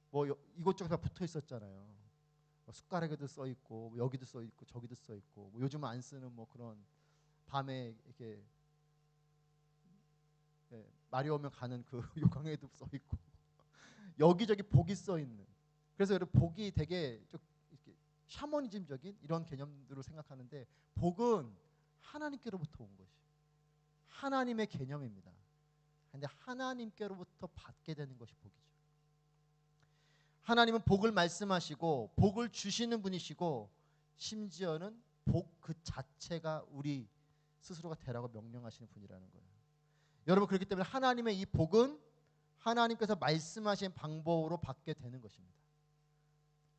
뭐 이곳저곳 다 붙어 있었잖아요. 숟가락에도 써 있고 뭐 여기도 써 있고 저기도 써 있고 뭐 요즘은 안 쓰는 뭐 그런 밤에 이렇게 말이 오면 가는 그 요강에도 써 있고 여기저기 복이 써 있는. 그래서 여러분, 복이 되게 좀 이렇게 샤머니즘적인 이런 개념들을 생각하는데 복은 하나님께로부터 온 것이 하나님의 개념입니다. 근데 하나님께로부터 받게 되는 것이 복이죠. 하나님은 복을 말씀하시고 복을 주시는 분이시고 심지어는 복 그 자체가 우리 스스로가 되라고 명령하시는 분이라는 거예요. 여러분, 그렇기 때문에 하나님의 이 복은 하나님께서 말씀하신 방법으로 받게 되는 것입니다.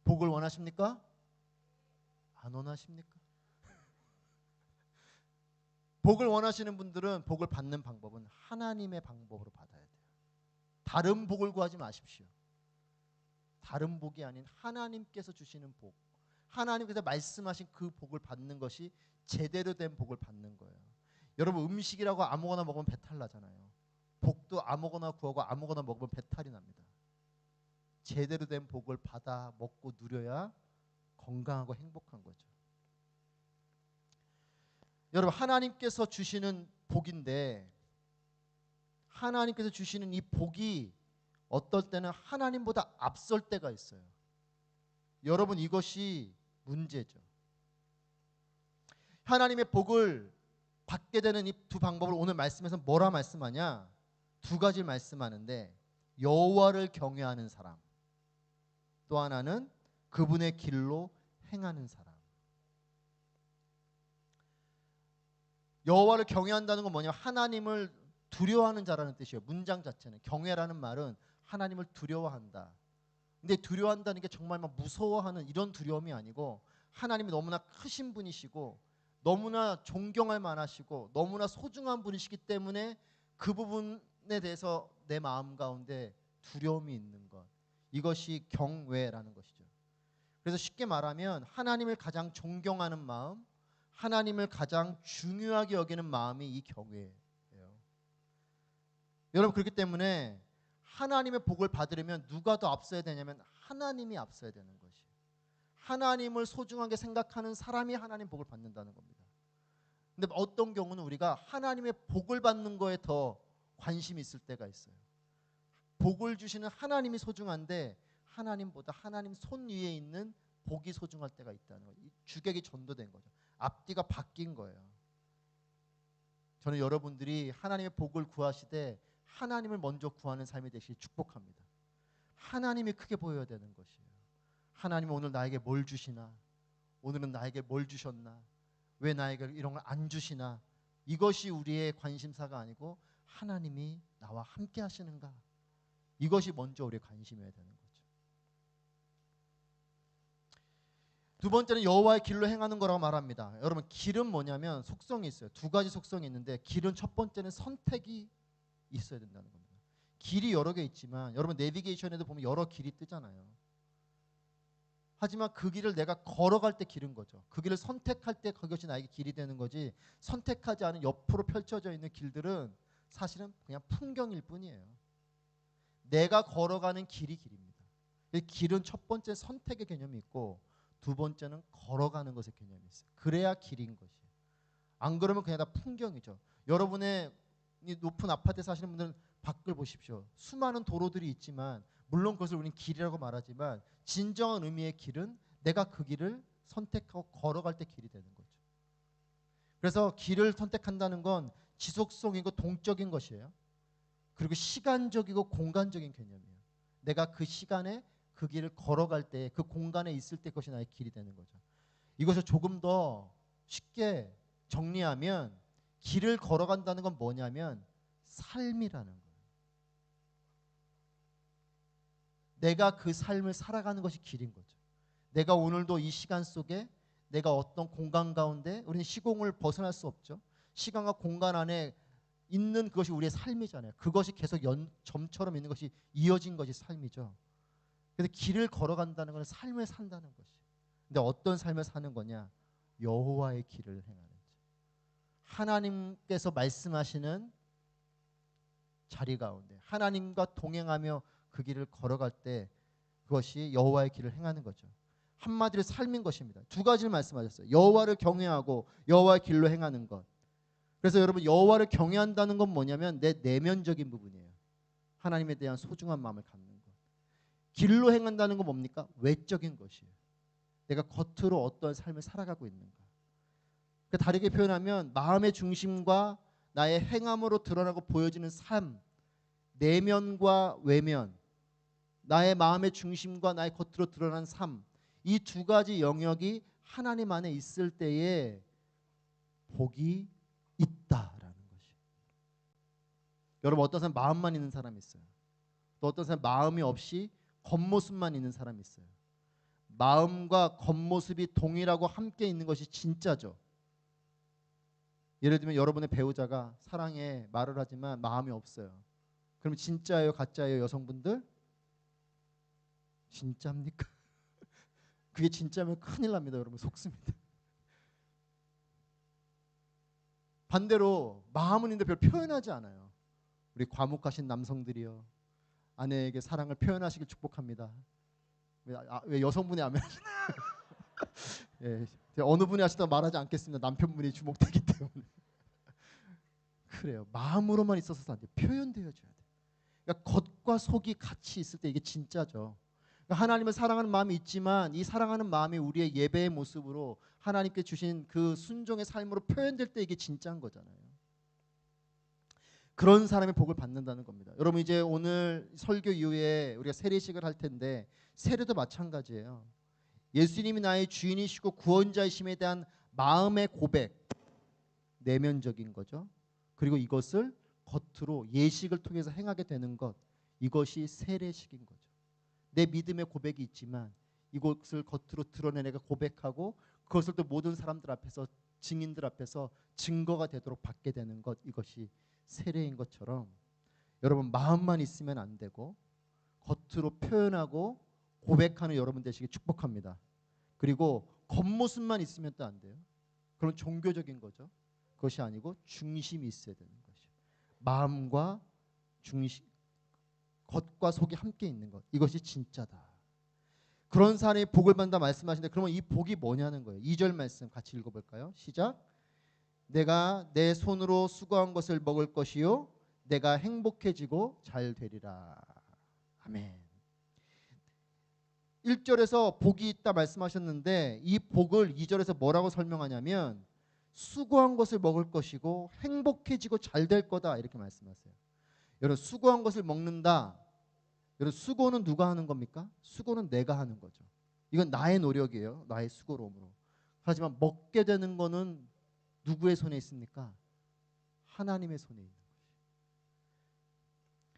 복을 원하십니까? 안 원하십니까? 복을 원하시는 분들은 복을 받는 방법은 하나님의 방법으로 받아야 돼요. 다른 복을 구하지 마십시오. 다른 복이 아닌 하나님께서 주시는 복, 하나님께서 말씀하신 그 복을 받는 것이 제대로 된 복을 받는 거예요. 여러분, 음식이라고 아무거나 먹으면 배탈 나잖아요. 복도 아무거나 구하고 아무거나 먹으면 배탈이 납니다. 제대로 된 복을 받아 먹고 누려야 건강하고 행복한 거죠. 여러분, 하나님께서 주시는 복인데 하나님께서 주시는 이 복이 어떨 때는 하나님보다 앞설 때가 있어요. 여러분, 이것이 문제죠. 하나님의 복을 받게 되는 이 두 방법을 오늘 말씀에서 뭐라 말씀하냐? 두 가지를 말씀하는데 여호와를 경외하는 사람, 또 하나는 그분의 길로 행하는 사람. 여호와를 경외한다는 건 뭐냐면 하나님을 두려워하는 자라는 뜻이에요. 문장 자체는 경외라는 말은 하나님을 두려워한다. 근데 두려워한다는 게 정말 막 무서워하는 이런 두려움이 아니고 하나님이 너무나 크신 분이시고 너무나 존경할 만하시고 너무나 소중한 분이시기 때문에 그 부분에 대해서 내 마음 가운데 두려움이 있는 것, 이것이 경외라는 것이죠. 그래서 쉽게 말하면 하나님을 가장 존경하는 마음, 하나님을 가장 중요하게 여기는 마음이 이 경외예요. 여러분, 그렇기 때문에 하나님의 복을 받으려면 누가 더 앞서야 되냐면 하나님이 앞서야 되는 것이에요. 하나님을 소중하게 생각하는 사람이 하나님 복을 받는다는 겁니다. 근데 어떤 경우는 우리가 하나님의 복을 받는 거에 더 관심이 있을 때가 있어요. 복을 주시는 하나님이 소중한데 하나님보다 하나님 손 위에 있는 복이 소중할 때가 있다는 거예요. 주객이 전도된 거죠. 앞뒤가 바뀐 거예요. 저는 여러분들이 하나님의 복을 구하시되 하나님을 먼저 구하는 삶이 되시길 축복합니다. 하나님이 크게 보여야 되는 것이에요. 하나님은 오늘 나에게 뭘 주시나? 오늘은 나에게 뭘 주셨나? 왜 나에게 이런 걸 안 주시나? 이것이 우리의 관심사가 아니고 하나님이 나와 함께 하시는가? 이것이 먼저 우리의 관심이어야 되는 거죠. 두 번째는 여호와의 길로 행하는 거라고 말합니다. 여러분, 길은 뭐냐면 속성이 있어요. 두 가지 속성이 있는데 길은 첫 번째는 선택이 있어야 된다는 겁니다. 길이 여러 개 있지만 여러분 내비게이션에도 보면 여러 길이 뜨잖아요. 하지만 그 길을 내가 걸어갈 때 길은 거죠. 그 길을 선택할 때 그것이 나에게 길이 되는 거지, 선택하지 않은 옆으로 펼쳐져 있는 길들은 사실은 그냥 풍경일 뿐이에요. 내가 걸어가는 길이 길입니다. 길은 첫 번째 선택의 개념이 있고 두 번째는 걸어가는 것의 개념이 있어요. 그래야 길인 것이에요. 안 그러면 그냥 다 풍경이죠. 여러분의 이 높은 아파트에 사시는 분들은 밖을 보십시오. 수많은 도로들이 있지만 물론 그것을 우리는 길이라고 말하지만 진정한 의미의 길은 내가 그 길을 선택하고 걸어갈 때 길이 되는 거죠. 그래서 길을 선택한다는 건 지속성이고 동적인 것이에요. 그리고 시간적이고 공간적인 개념이에요. 내가 그 시간에 그 길을 걸어갈 때, 그 공간에 있을 때 그것이 나의 길이 되는 거죠. 이것을 조금 더 쉽게 정리하면 길을 걸어간다는 건 뭐냐면 삶이라는 거예요. 내가 그 삶을 살아가는 것이 길인 거죠. 내가 오늘도 이 시간 속에 내가 어떤 공간 가운데, 우리는 시공을 벗어날 수 없죠. 시간과 공간 안에 있는 그것이 우리의 삶이잖아요. 그것이 계속 점처럼 있는 것이 이어진 것이 삶이죠. 그래서 길을 걸어간다는 것은 삶을 산다는 것이. 근데 어떤 삶을 사는 거냐? 여호와의 길을 행하는 자. 하나님께서 말씀하시는 자리 가운데 하나님과 동행하며 그 길을 걸어갈 때 그것이 여호와의 길을 행하는 거죠. 한마디로 삶인 것입니다. 두 가지를 말씀하셨어요. 여호와를 경외하고 여호와의 길로 행하는 것. 그래서 여러분 여호와를 경외한다는 건 뭐냐면 내 내면적인 부분이에요. 하나님에 대한 소중한 마음을 갖는 것. 길로 행한다는 건 뭡니까? 외적인 것이에요. 내가 겉으로 어떤 삶을 살아가고 있는가. 그러니까 다르게 표현하면 마음의 중심과 나의 행함으로 드러나고 보여지는 삶, 내면과 외면, 나의 마음의 중심과 나의 겉으로 드러난 삶, 이 두 가지 영역이 하나님 안에 있을 때에 복이 있다라는 것이. 여러분 어떤 사람 마음만 있는 사람이 있어요. 또 어떤 사람 마음이 없이 겉모습만 있는 사람이 있어요. 마음과 겉모습이 동일하고 함께 있는 것이 진짜죠. 예를 들면 여러분의 배우자가 사랑해 말을 하지만 마음이 없어요. 그럼 진짜예요, 가짜예요, 여성분들? 진짜입니까? 그게 진짜면 큰일 납니다, 여러분. 속습니다. 반대로 마음은 있는데 별 표현하지 않아요. 우리 과묵하신 남성들이요, 아내에게 사랑을 표현하시길 축복합니다. 왜 여성분이 하면 예, 어느 분이 하시다 말하지 않겠습니다. 남편분이 주목되기 때문에. 그래요. 마음으로만 있어서도 안 돼. 표현되어줘야 돼. 그러니까 겉과 속이 같이 있을 때 이게 진짜죠. 그러니까 하나님을 사랑하는 마음이 있지만 이 사랑하는 마음이 우리의 예배의 모습으로 하나님께 주신 그 순종의 삶으로 표현될 때 이게 진짜인 거잖아요. 그런 사람의 복을 받는다는 겁니다. 여러분 이제 오늘 설교 이후에 우리가 세례식을 할 텐데 세례도 마찬가지예요. 예수님이 나의 주인이시고 구원자이심에 대한 마음의 고백, 내면적인 거죠. 그리고 이것을 겉으로 예식을 통해서 행하게 되는 것, 이것이 세례식인 거죠. 내 믿음의 고백이 있지만 이것을 겉으로 드러내 내가 고백하고 그것을 또 모든 사람들 앞에서, 증인들 앞에서 증거가 되도록 받게 되는 것, 이것이 세례인 것처럼 여러분 마음만 있으면 안 되고 겉으로 표현하고 고백하는 여러분 되시길 축복합니다. 그리고 겉모습만 있으면 또 안 돼요. 그런 종교적인 거죠. 그것이 아니고 중심이 있어야 되는 것이죠. 마음과 중심, 겉과 속이 함께 있는 것, 이것이 진짜다. 그런 사람이 복을 받는다 말씀하시는데 그러면 이 복이 뭐냐는 거예요. 2절 말씀 같이 읽어볼까요? 시작. 내가 내 손으로 수고한 것을 먹을 것이요 내가 행복해지고 잘 되리라. 아멘. 1절에서 복이 있다 말씀하셨는데 이 복을 2절에서 뭐라고 설명하냐면 수고한 것을 먹을 것이고 행복해지고 잘 될 거다 이렇게 말씀하세요. 여러분 수고한 것을 먹는다. 여러분 수고는 누가 하는 겁니까? 수고는 내가 하는 거죠. 이건 나의 노력이에요. 나의 수고로움으로. 하지만 먹게 되는 거는 누구의 손에 있습니까? 하나님의 손에 있는 것이.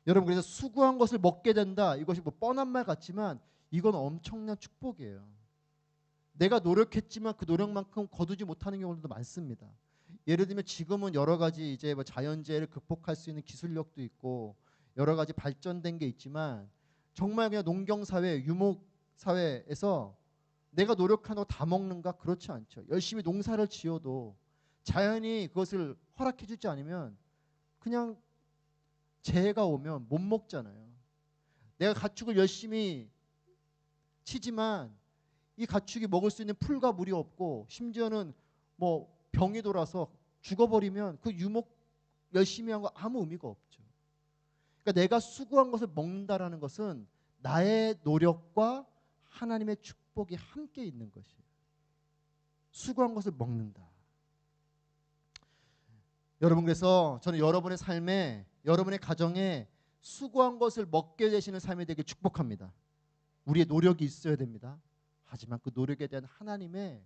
여러분 그래서 수고한 것을 먹게 된다. 이것이 뭐 뻔한 말 같지만 이건 엄청난 축복이에요. 내가 노력했지만 그 노력만큼 거두지 못하는 경우도 많습니다. 예를 들면 지금은 여러 가지 이제 뭐 자연재해를 극복할 수 있는 기술력도 있고 여러 가지 발전된 게 있지만 정말 그냥 농경사회, 유목사회에서 내가 노력하는 거 다 먹는가? 그렇지 않죠. 열심히 농사를 지어도 자연이 그것을 허락해 주지 않으면 그냥 재해가 오면 못 먹잖아요. 내가 가축을 열심히 치지만 이 가축이 먹을 수 있는 풀과 물이 없고 심지어는 뭐 병이 돌아서 죽어버리면 그 유목 열심히 한 거 아무 의미가 없죠. 그러니까 내가 수고한 것을 먹는다라는 것은 나의 노력과 하나님의 축복이 함께 있는 것이에요. 수고한 것을 먹는다. 여러분 그래서 저는 여러분의 삶에, 여러분의 가정에 수고한 것을 먹게 되시는 삶이 되길 축복합니다. 우리의 노력이 있어야 됩니다. 하지만 그 노력에 대한 하나님의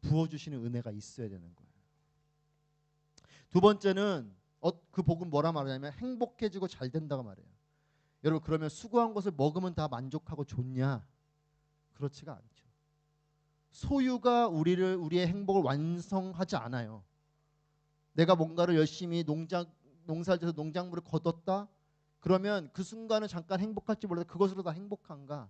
부어주시는 은혜가 있어야 되는 거예요. 두 번째는 그 복은 뭐라 말하냐면 행복해지고 잘 된다고 말해요. 여러분 그러면 수고한 것을 먹으면 다 만족하고 좋냐? 그렇지가 않죠. 소유가 우리의 행복을 완성하지 않아요. 내가 뭔가를 열심히 농사를 지어서 농작물을 거뒀다. 그러면 그 순간은 잠깐 행복할지 몰라도 그것으로 다 행복한가?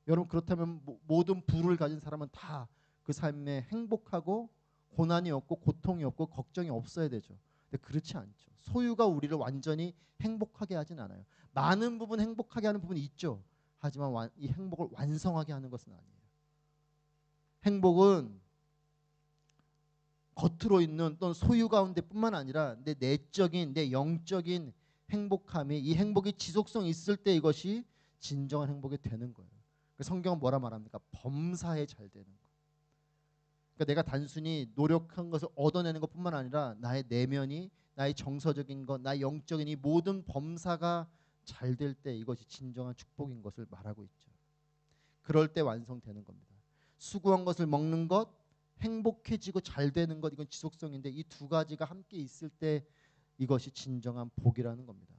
여러분 그렇다면 모든 부를 가진 사람은 다 그 삶에 행복하고 고난이 없고 고통이 없고 걱정이 없어야 되죠. 근데 그렇지 않죠. 소유가 우리를 완전히 행복하게 하진 않아요. 많은 부분 행복하게 하는 부분이 있죠. 하지만 이 행복을 완성하게 하는 것은 아니에요. 행복은 겉으로 있는 또는 소유 가운데뿐만 아니라 내 내적인 내 영적인 행복함이 이 행복이 지속성이 있을 때 이것이 진정한 행복이 되는 거예요. 성경은 뭐라 말합니까? 범사에 잘 되는 거. 그러니까 내가 단순히 노력한 것을 얻어내는 것뿐만 아니라 나의 내면이 나의 정서적인 것, 나의 영적인 이 모든 범사가 잘 될 때 이것이 진정한 축복인 것을 말하고 있죠. 그럴 때 완성되는 겁니다. 수고한 것을 먹는 것, 행복해지고 잘 되는 것, 이건 지속성인데 이 두 가지가 함께 있을 때 이것이 진정한 복이라는 겁니다.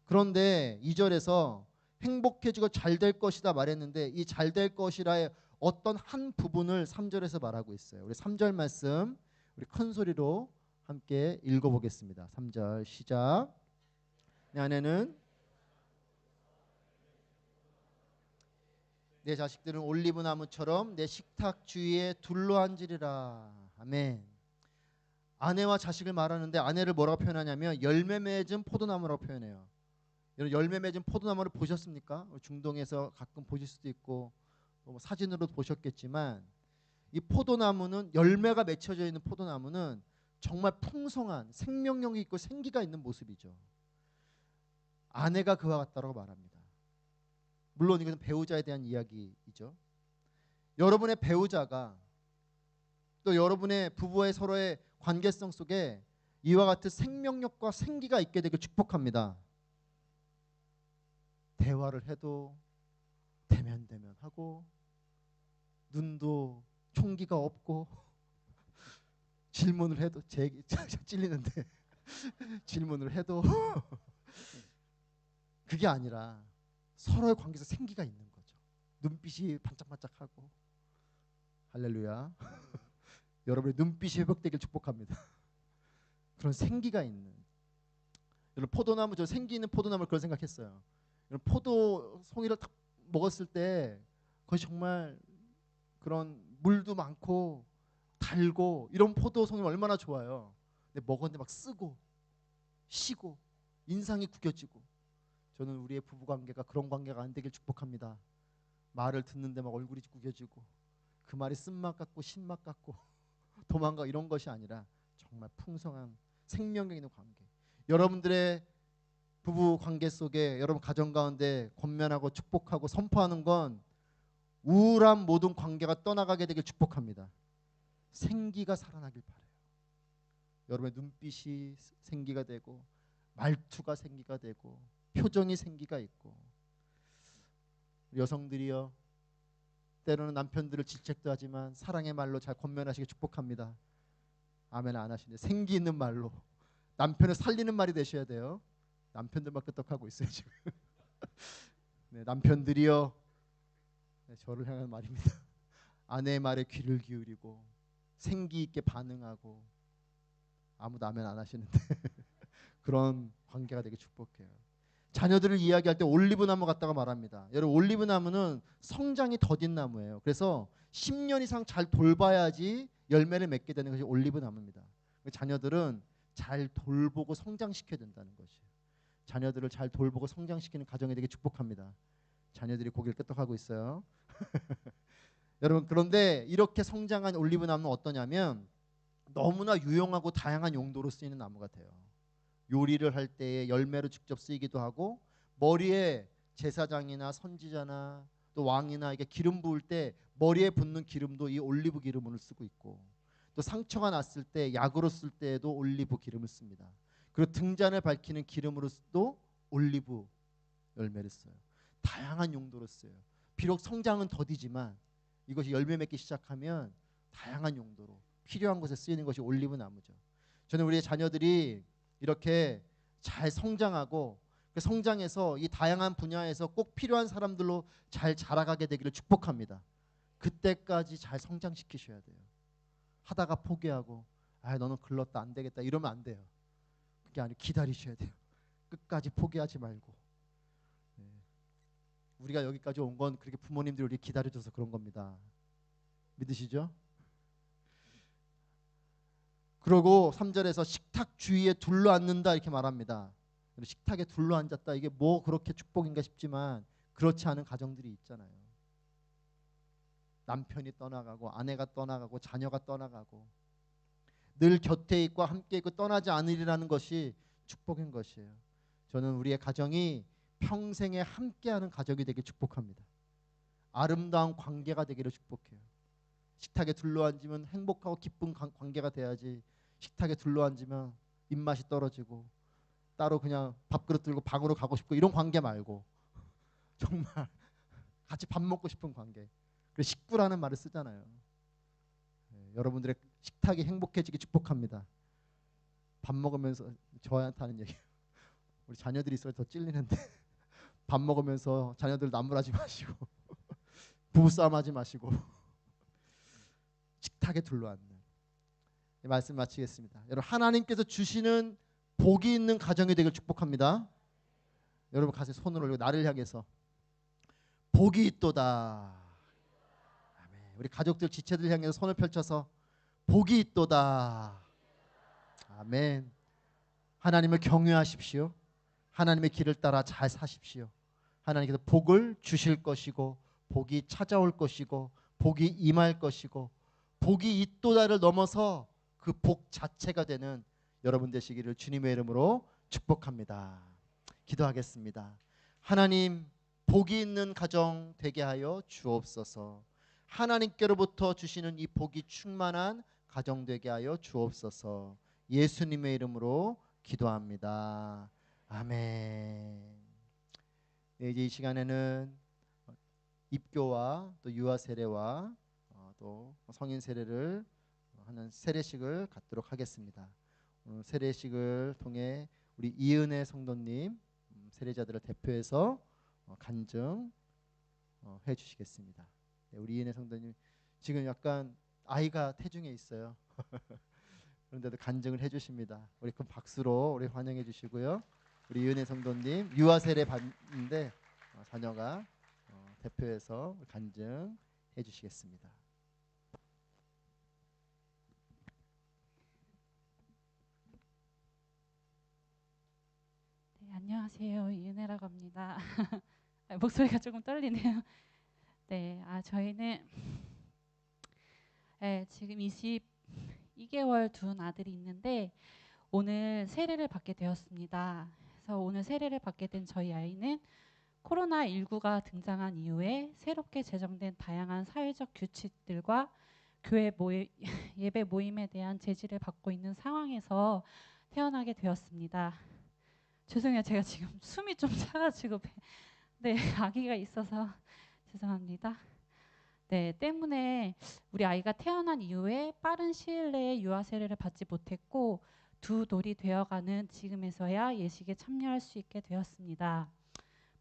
그런데 2절에서 행복해지고 잘 될 것이다 말했는데 이 잘 될 것이라의 어떤 한 부분을 3절에서 말하고 있어요. 우리 3절 말씀 우리 큰 소리로 함께 읽어보겠습니다. 3절 시작. 내 아내는 내 자식들은 올리브 나무처럼 내 식탁 주위에 둘러앉으리라. 아멘. 아내와 자식을 말하는데 아내를 뭐라고 표현하냐면 열매 맺은 포도나무라고 표현해요. 여러분 열매 맺은 포도나무를 보셨습니까? 중동에서 가끔 보실 수도 있고 사진으로 보셨겠지만 이 포도나무는 열매가 맺혀져 있는 포도나무는 정말 풍성한 생명력이 있고 생기가 있는 모습이죠. 아내가 그와 같다라고 말합니다. 물론 이것은 배우자에 대한 이야기이죠. 여러분의 배우자가 또 여러분의 부부의 서로의 관계성 속에 이와 같은 생명력과 생기가 있게 되길 축복합니다. 대화를 해도 대면하고 눈도 총기가 없고 질문을 해도 찔리는데 질문을 해도 그게 아니라 서로의 관계에서 생기가 있는 거죠. 눈빛이 반짝반짝하고 할렐루야. 여러분의 눈빛이 회복되길 축복합니다. 그런 생기가 있는 여러분 포도나무 저 생기 있는 포도나무를 그런 생각했어요. 여러분 포도 송이를 딱 먹었을 때 그것이 정말 그런 물도 많고 달고 이런 포도 송이 얼마나 좋아요. 근데 먹었는데 막 쓰고 시고 인상이 구겨지고 저는 우리의 부부 관계가 그런 관계가 안 되길 축복합니다. 말을 듣는데 막 얼굴이 구겨지고 그 말이 쓴맛 같고 신맛 같고 도망가 이런 것이 아니라 정말 풍성한 생명력 있는 관계. 여러분들의 부부 관계 속에 여러분 가정 가운데 권면하고 축복하고 선포하는 건 우울한 모든 관계가 떠나가게 되길 축복합니다. 생기가 살아나길 바라요. 여러분의 눈빛이 생기가 되고 말투가 생기가 되고 표정이 생기가 있고 여성들이여 때로는 남편들을 질책도 하지만 사랑의 말로 잘 권면하시길 축복합니다. 아멘 안 하시는데 생기 있는 말로 남편을 살리는 말이 되셔야 돼요. 남편들만 끄떡하고 있어요 지금. 네, 남편들이여 네, 저를 향한 말입니다. 아내의 말에 귀를 기울이고 생기 있게 반응하고 아무도 아멘 안 하시는데 그런 관계가 되게 축복해요. 자녀들을 이야기할 때 올리브나무 같다고 말합니다. 여러분 올리브나무는 성장이 더딘 나무예요. 그래서 10년 이상 잘 돌봐야지 열매를 맺게 되는 것이 올리브나무입니다. 자녀들은 잘 돌보고 성장시켜야 된다는 것이에요. 자녀들을 잘 돌보고 성장시키는 가정이 되게 축복합니다. 자녀들이 고개를 끄덕하고 있어요. 여러분 그런데 이렇게 성장한 올리브나무는 어떠냐면 너무나 유용하고 다양한 용도로 쓰이는 나무 같아요. 요리를 할 때에 열매로 직접 쓰이기도 하고 머리에 제사장이나 선지자나 또 왕이나 이게 기름 부을 때 머리에 붓는 기름도 이 올리브 기름을 쓰고 있고 또 상처가 났을 때 약으로 쓸 때에도 올리브 기름을 씁니다. 그리고 등잔을 밝히는 기름으로도 올리브 열매를 써요. 다양한 용도로 써요. 비록 성장은 더디지만 이것이 열매 맺기 시작하면 다양한 용도로 필요한 곳에 쓰이는 것이 올리브 나무죠. 저는 우리의 자녀들이 이렇게 잘 성장하고 그 성장해서 이 다양한 분야에서 꼭 필요한 사람들로 잘 자라가게 되기를 축복합니다. 그때까지 잘 성장시키셔야 돼요. 하다가 포기하고 아, 너는 글렀다, 안 되겠다 이러면 안 돼요. 그게 아니고 기다리셔야 돼요. 끝까지 포기하지 말고. 우리가 여기까지 온 건 그렇게 부모님들이 우리 기다려줘서 그런 겁니다. 믿으시죠? 그러고 3절에서 식탁 주위에 둘러앉는다 이렇게 말합니다. 식탁에 둘러앉았다, 이게 뭐 그렇게 축복인가 싶지만 그렇지 않은 가정들이 있잖아요. 남편이 떠나가고 아내가 떠나가고 자녀가 떠나가고 늘 곁에 있고 함께 있고 떠나지 않으리라는 것이 축복인 것이에요. 저는 우리의 가정이 평생에 함께하는 가족이 되길 축복합니다. 아름다운 관계가 되기를 축복해요. 식탁에 둘러앉으면 행복하고 기쁜 관계가 돼야지, 식탁에 둘러앉으면 입맛이 떨어지고 따로 그냥 밥그릇 들고 방으로 가고 싶고 이런 관계 말고 정말 같이 밥 먹고 싶은 관계. 그래서 식구라는 말을 쓰잖아요. 여러분들의 식탁이 행복해지기 축복합니다. 밥 먹으면서, 저한테 하는 얘기예요. 우리 자녀들이 있어야 더 찔리는데 밥 먹으면서 자녀들 나무라지 마시고 부부싸움 하지 마시고 식탁에 둘러앉는 말씀 마치겠습니다. 여러분, 하나님께서 주시는 복이 있는 가정이 되길 축복합니다. 여러분 가슴에 손을 올리고 나를 향해서 복이 있도다. 아멘. 우리 가족들, 지체들 향해서 손을 펼쳐서 복이 있도다. 아멘. 하나님을 경외하십시오. 하나님의 길을 따라 잘 사십시오. 하나님께서 복을 주실 것이고 복이 찾아올 것이고 복이 임할 것이고 복이 있도다를 넘어서 그 복 자체가 되는 여러분 되시기를 주님의 이름으로 축복합니다. 기도하겠습니다. 하나님, 복이 있는 가정 되게 하여 주옵소서. 하나님께로부터 주시는 이 복이 충만한 가정 되게 하여 주옵소서. 예수님의 이름으로 기도합니다. 아멘. 네, 이제 이 시간에는 입교와 또 유아 세례와 또 성인 세례를 하는 세례식을 갖도록 하겠습니다. 오늘 세례식을 통해 우리 이은혜 성도님 세례자들을 대표해서 간증 해주시겠습니다. 네, 우리 이은혜 성도님 지금 약간 아이가 태중에 있어요. 그런데도 간증을 해주십니다. 우리 큰 박수로 우리 환영해 주시고요. 우리 이은혜 성도님 유아 세례 받는데 자녀가 대표해서 간증해 주시겠습니다. 네, 안녕하세요. 이은혜라고 합니다. 목소리가 조금 떨리네요. 네, 저희는 지금 22개월 둔 아들이 있는데 오늘 세례를 받게 되었습니다. 그래서 오늘 세례를 받게 된 저희 아이는 코로나19가 등장한 이후에 새롭게 제정된 다양한 사회적 규칙들과 교회 예배 모임에 대한 제지를 받고 있는 상황에서 태어나게 되었습니다. 죄송해요. 제가 지금 숨이 좀 차가지고 네, 아기가 있어서 죄송합니다. 네, 때문에 우리 아이가 태어난 이후에 빠른 시일 내에 유아 세례를 받지 못했고 두 돌이 되어가는 지금에서야 예식에 참여할 수 있게 되었습니다.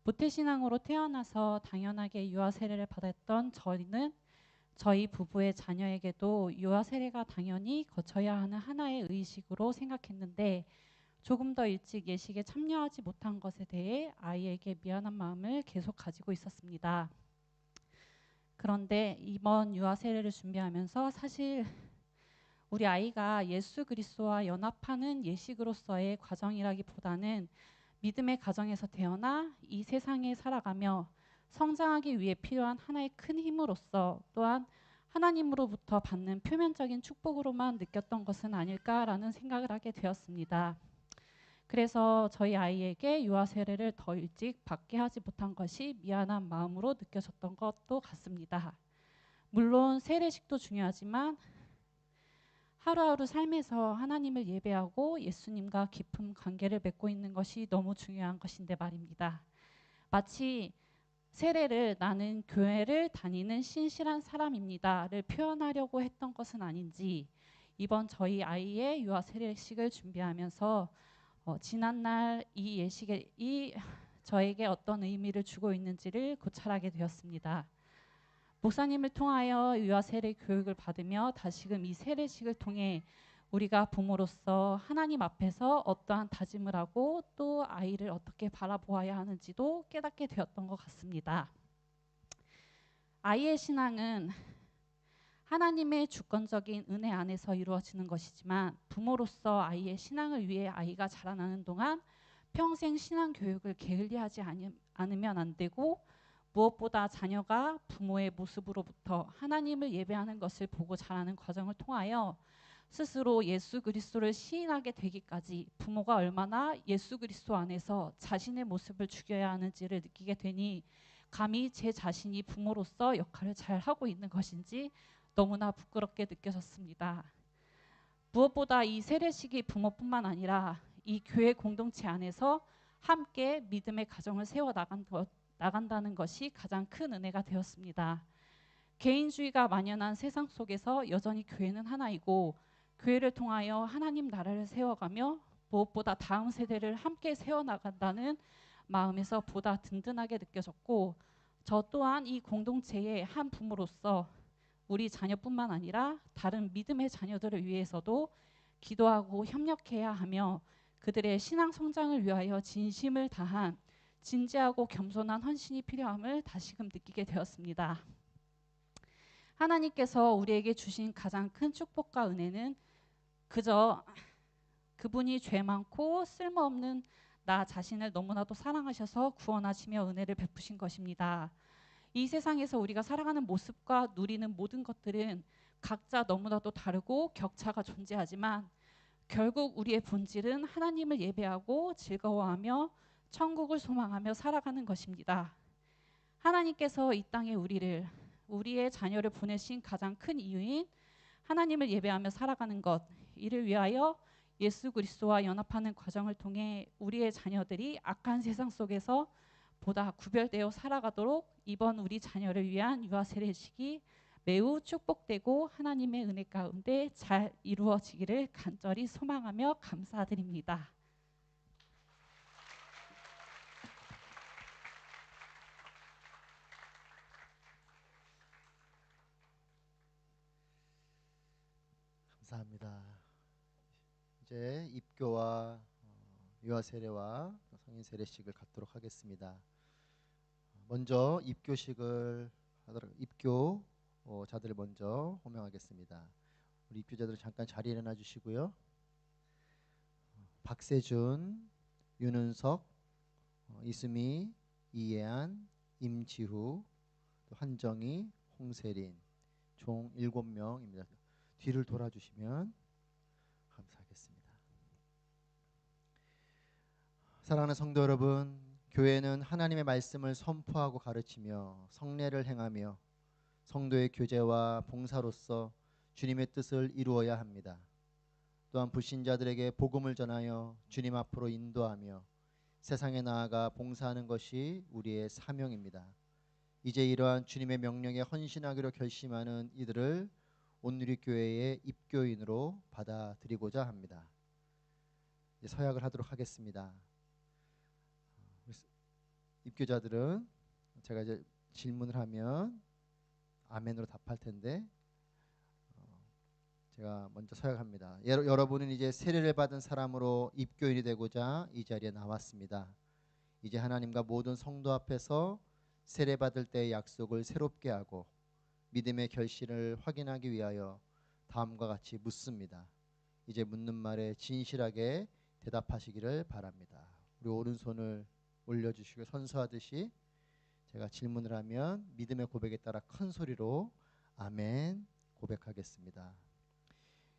모태신앙으로 태어나서 당연하게 유아 세례를 받았던 저희는 저희 부부의 자녀에게도 유아 세례가 당연히 거쳐야 하는 하나의 의식으로 생각했는데 조금 더 일찍 예식에 참여하지 못한 것에 대해 아이에게 미안한 마음을 계속 가지고 있었습니다. 그런데 이번 유아 세례를 준비하면서 사실 우리 아이가 예수 그리스도와 연합하는 예식으로서의 과정이라기보다는 믿음의 가정에서 태어나 이 세상에 살아가며 성장하기 위해 필요한 하나의 큰 힘으로서 또한 하나님으로부터 받는 표면적인 축복으로만 느꼈던 것은 아닐까라는 생각을 하게 되었습니다. 그래서 저희 아이에게 유아 세례를 더 일찍 받게 하지 못한 것이 미안한 마음으로 느껴졌던 것도 같습니다. 물론 세례식도 중요하지만 하루하루 삶에서 하나님을 예배하고 예수님과 깊은 관계를 맺고 있는 것이 너무 중요한 것인데 말입니다. 마치 세례를 나는 교회를 다니는 신실한 사람입니다를 표현하려고 했던 것은 아닌지 이번 저희 아이의 유아 세례식을 준비하면서 지난날 이 예식이 저에게 어떤 의미를 주고 있는지를 고찰하게 되었습니다. 목사님을 통하여 유아 세례 교육을 받으며 다시금 이 세례식을 통해 우리가 부모로서 하나님 앞에서 어떠한 다짐을 하고 또 아이를 어떻게 바라보아야 하는지도 깨닫게 되었던 것 같습니다. 아이의 신앙은 하나님의 주권적인 은혜 안에서 이루어지는 것이지만 부모로서 아이의 신앙을 위해 아이가 자라나는 동안 평생 신앙 교육을 게을리하지 않으면 안 되고, 무엇보다 자녀가 부모의 모습으로부터 하나님을 예배하는 것을 보고 자라는 과정을 통하여 스스로 예수 그리스도를 시인하게 되기까지 부모가 얼마나 예수 그리스도 안에서 자신의 모습을 죽여야 하는지를 느끼게 되니 감히 제 자신이 부모로서 역할을 잘 하고 있는 것인지 너무나 부끄럽게 느껴졌습니다. 무엇보다 이 세례식이 부모뿐만 아니라 이 교회 공동체 안에서 함께 믿음의 가정을 세워 나간다는 것이 가장 큰 은혜가 되었습니다. 개인주의가 만연한 세상 속에서 여전히 교회는 하나이고, 교회를 통하여 하나님 나라를 세워가며 무엇보다 다음 세대를 함께 세워나간다는 마음에서 보다 든든하게 느껴졌고, 저 또한 이 공동체의 한 부모로서 우리 자녀뿐만 아니라 다른 믿음의 자녀들을 위해서도 기도하고 협력해야 하며 그들의 신앙 성장을 위하여 진심을 다한 진지하고 겸손한 헌신이 필요함을 다시금 느끼게 되었습니다. 하나님께서 우리에게 주신 가장 큰 축복과 은혜는 그저 그분이 죄 많고 쓸모없는 나 자신을 너무나도 사랑하셔서 구원하시며 은혜를 베푸신 것입니다. 이 세상에서 우리가 살아가는 모습과 누리는 모든 것들은 각자 너무나도 다르고 격차가 존재하지만 결국 우리의 본질은 하나님을 예배하고 즐거워하며 천국을 소망하며 살아가는 것입니다. 하나님께서 이 땅에 우리의 자녀를 보내신 가장 큰 이유인 하나님을 예배하며 살아가는 것, 이를 위하여 예수 그리스도와 연합하는 과정을 통해 우리의 자녀들이 악한 세상 속에서 보다 구별되어 살아가도록 이번 우리 자녀를 위한 유아 세례식이 매우 축복되고 하나님의 은혜 가운데 잘 이루어지기를 간절히 소망하며 감사드립니다. 감사합니다. 이제 입교와 유아 세례와 성인 세례식을 갖도록 하겠습니다. 먼저 입교식을 하도록 입교자들을 먼저 호명하겠습니다. 우리 입교자들 잠깐 자리에 일어나 주시고요. 박세준, 윤은석, 이수미, 이예안, 임지후, 한정희, 홍세린 총 7명입니다. 뒤를 돌아주시면 감사하겠습니다. 사랑하는 성도 여러분, 교회는 하나님의 말씀을 선포하고 가르치며 성례를 행하며 성도의 교제와 봉사로서 주님의 뜻을 이루어야 합니다. 또한 불신자들에게 복음을 전하여 주님 앞으로 인도하며 세상에 나아가 봉사하는 것이 우리의 사명입니다. 이제 이러한 주님의 명령에 헌신하기로 결심하는 이들을 온누리교회의 입교인으로 받아들이고자 합니다. 이제 서약을 하도록 하겠습니다. 입교자들은 제가 이제 질문을 하면 아멘으로 답할 텐데 제가 먼저 서약합니다. 여러분은 이제 세례를 받은 사람으로 입교인이 되고자 이 자리에 나왔습니다. 이제 하나님과 모든 성도 앞에서 세례 받을 때의 약속을 새롭게 하고 믿음의 결실을 확인하기 위하여 다음과 같이 묻습니다. 이제 묻는 말에 진실하게 대답하시기를 바랍니다. 우리 오른손을 올려주시고 선서하듯이 제가 질문을 하면 믿음의 고백에 따라 큰 소리로 아멘 고백하겠습니다.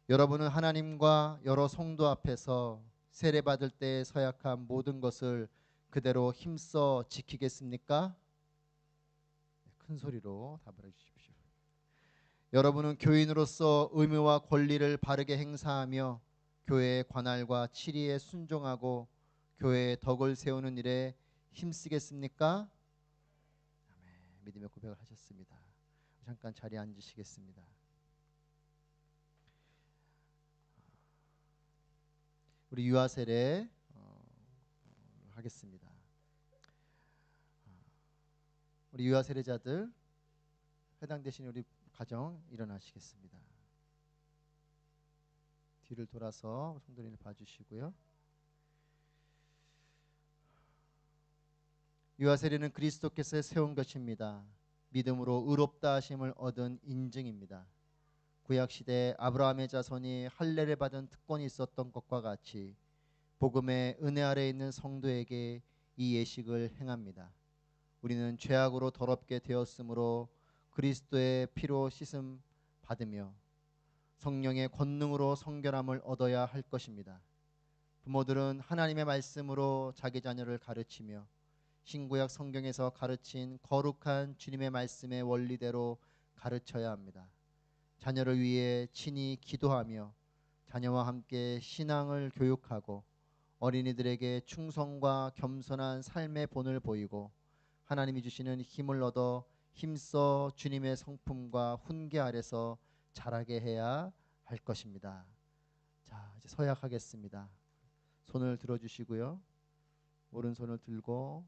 여러분은 하나님과 여러 성도 앞에서 세례 받을 때 서약한 모든 것을 그대로 힘써 지키겠습니까? 큰 소리로 답을 해주십시오. 여러분은 교인으로서 의무와 권리를 바르게 행사하며 교회의 관할과 치리에 순종하고 교회의 덕을 세우는 일에 힘쓰겠습니까? 아멘. 믿음의 고백을 하셨습니다. 잠깐 자리에 앉으시겠습니다. 우리 유아 세례 하겠습니다. 우리 유아 세례자들 해당되신 우리 가정 일어나시겠습니다. 뒤를 돌아서 성도님을 봐주시고요. 유아 세례는 그리스도께서 세운 것입니다. 믿음으로 의롭다 하심을 얻은 인증입니다. 구약 시대 아브라함의 자손이 할례를 받은 특권이 있었던 것과 같이 복음의 은혜 아래 있는 성도에게 이 예식을 행합니다. 우리는 죄악으로 더럽게 되었으므로 그리스도의 피로 씻음 받으며 성령의 권능으로 성결함을 얻어야 할 것입니다. 부모들은 하나님의 말씀으로 자기 자녀를 가르치며 신구약 성경에서 가르친 거룩한 주님의 말씀의 원리대로 가르쳐야 합니다. 자녀를 위해 친히 기도하며 자녀와 함께 신앙을 교육하고 어린이들에게 충성과 겸손한 삶의 본을 보이고 하나님이 주시는 힘을 얻어 힘써 주님의 성품과 훈계 아래서 자라게 해야 할 것입니다. 자, 이제 서약하겠습니다. 손을 들어주시고요. 오른손을 들고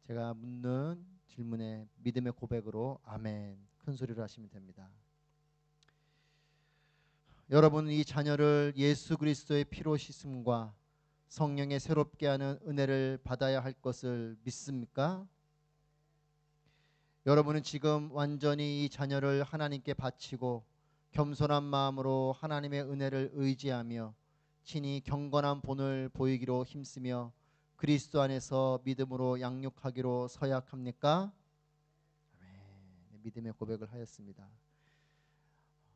제가 묻는 질문에 믿음의 고백으로 아멘 큰 소리로 하시면 됩니다. 여러분은 이 자녀를 예수 그리스도의 피로 씻음과 성령의 새롭게 하는 은혜를 받아야 할 것을 믿습니까? 여러분은 지금 완전히 이 자녀를 하나님께 바치고 겸손한 마음으로 하나님의 은혜를 의지하며 친히 경건한 본을 보이기로 힘쓰며 그리스도 안에서 믿음으로 양육하기로 서약합니까? 아멘. 믿음의 고백을 하였습니다.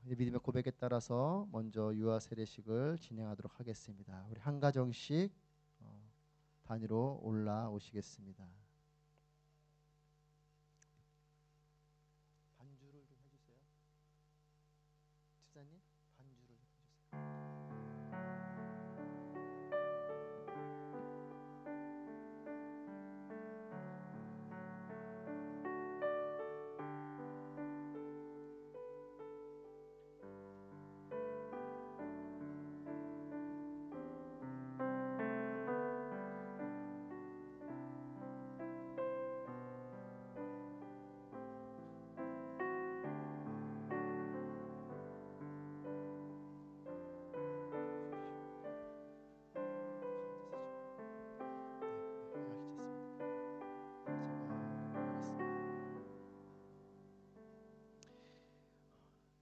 믿음의 고백에 따라서 먼저 유아 세례식을 진행하도록 하겠습니다. 우리 한 가정씩 단위로 올라오시겠습니다. 반주를 좀 해주세요. 집사님 반주를 좀 해주세요.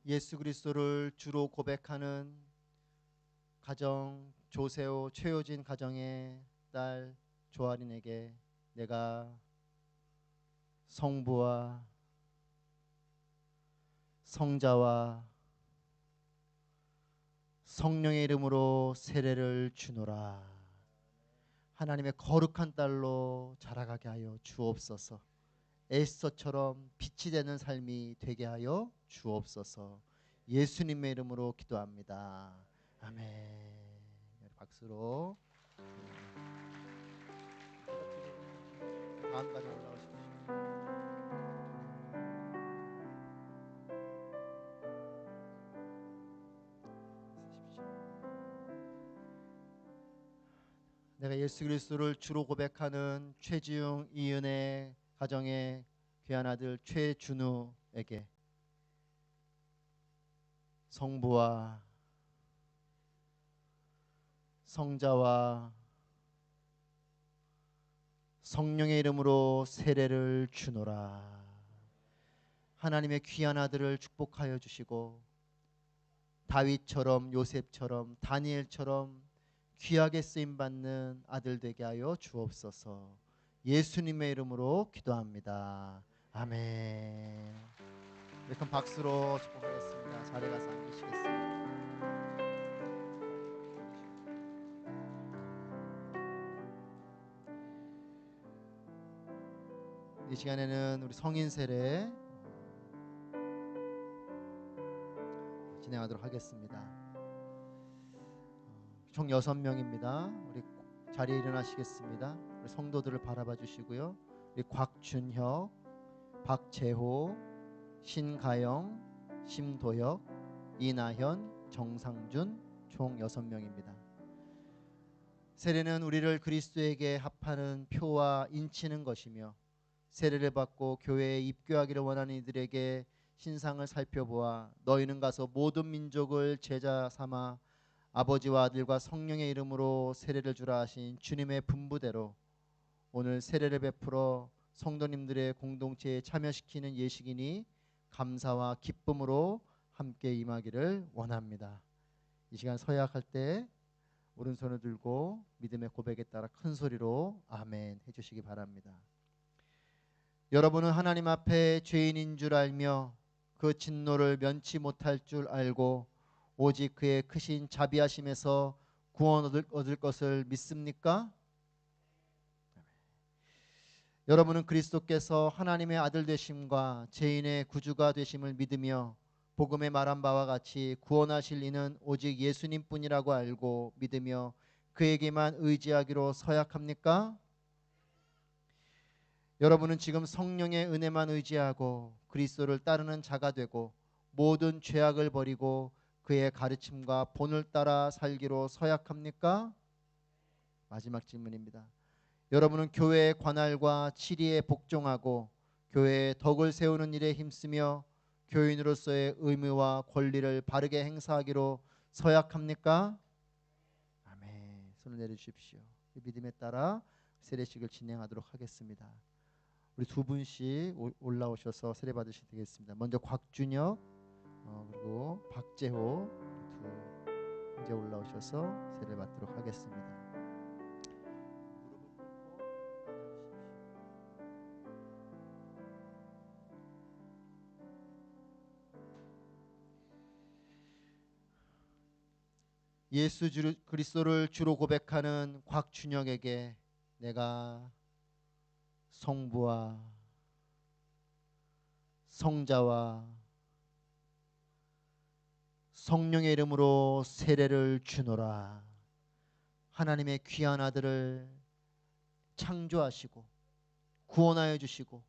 예수 그리스도를 주로 고백하는 가정 조세호 최효진 가정의 딸 조아린에게 내가 성부와 성자와 성령의 이름으로 세례를 주노라. 하나님의 거룩한 딸로 자라가게 하여 주옵소서. 에스더처럼 빛이 되는 삶이 되게 하여 주옵소서. 예수님의 이름으로 기도합니다. 아멘. 박수로 다음 가정 올라오십시오. 내가 예수 그리스도를 주로 고백하는 최지웅 이은혜 가정의 귀한 아들 최준우에게 성부와 성자와 성령의 이름으로 세례를 주노라. 하나님의 귀한 아들을 축복하여 주시고 다윗처럼 요셉처럼 다니엘처럼 귀하게 쓰임받는 아들 되게 하여 주옵소서. 예수님의 이름으로 기도합니다. 아멘. 큰 박수로 축복하겠습니다. 자리에 가서 앉으시겠습니다. 이 시간에는 우리 성인 세례 진행하도록 하겠습니다. 총 6명입니다. 우리 자리에 일어나시겠습니다. 우리 성도들을 바라봐 주시고요. 우리 곽준혁, 박재호, 신가영, 심도혁, 이나현, 정상준 총 6명입니다. 세례는 우리를 그리스도에게 합하는 표와 인치는 것이며 세례를 받고 교회에 입교하기를 원하는 이들에게 신상을 살펴보아 너희는 가서 모든 민족을 제자 삼아 아버지와 아들과 성령의 이름으로 세례를 주라 하신 주님의 분부대로 오늘 세례를 베풀어 성도님들의 공동체에 참여시키는 예식이니 감사와 기쁨으로 함께 임하기를 원합니다. 이 시간 서약할 때 오른손을 들고 믿음의 고백에 따라 큰 소리로 아멘 해주시기 바랍니다. 여러분은 하나님 앞에 죄인인 줄 알며 그 진노를 면치 못할 줄 알고 오직 그의 크신 자비하심에서 구원 얻을 것을 믿습니까? 여러분은 그리스도께서 하나님의 아들 되심과 죄인의 구주가 되심을 믿으며 복음에 말한 바와 같이 구원하실 이는 오직 예수님뿐이라고 알고 믿으며 그에게만 의지하기로 서약합니까? 여러분은 지금 성령의 은혜만 의지하고 그리스도를 따르는 자가 되고 모든 죄악을 버리고 그의 가르침과 본을 따라 살기로 서약합니까? 마지막 질문입니다. 여러분은 교회의 관할과 치리에 복종하고 교회의 덕을 세우는 일에 힘쓰며 교인으로서의 의무와 권리를 바르게 행사하기로 서약합니까? 아멘. 손을 내려주십시오. 믿음에 따라 세례식을 진행하도록 하겠습니다. 우리 두 분씩 올라오셔서 세례 받으시면 되겠습니다. 먼저 곽준혁 그리고 박재호 두 형제 올라오셔서 세례 받도록 하겠습니다. 예수 그리스도를 주로 고백하는 곽준혁에게 내가 성부와 성자와 성령의 이름으로 세례를 주노라. 하나님의 귀한 아들을 창조하시고 구원하여 주시고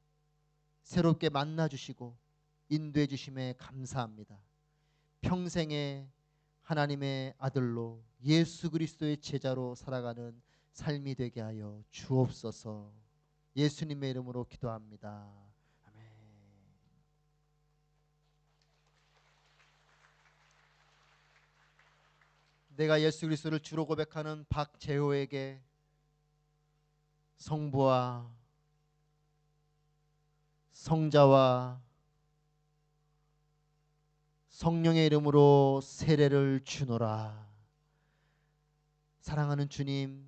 새롭게 만나 주시고 인도해 주심에 감사합니다. 평생에 하나님의 아들로 예수 그리스도의 제자로 살아가는 삶이 되게 하여 주옵소서. 예수님의 이름으로 기도합니다. 아멘. 내가 예수 그리스도를 주로 고백하는 박재호에게 성부와 성자와 성령의 이름으로 세례를 주노라. 사랑하는 주님,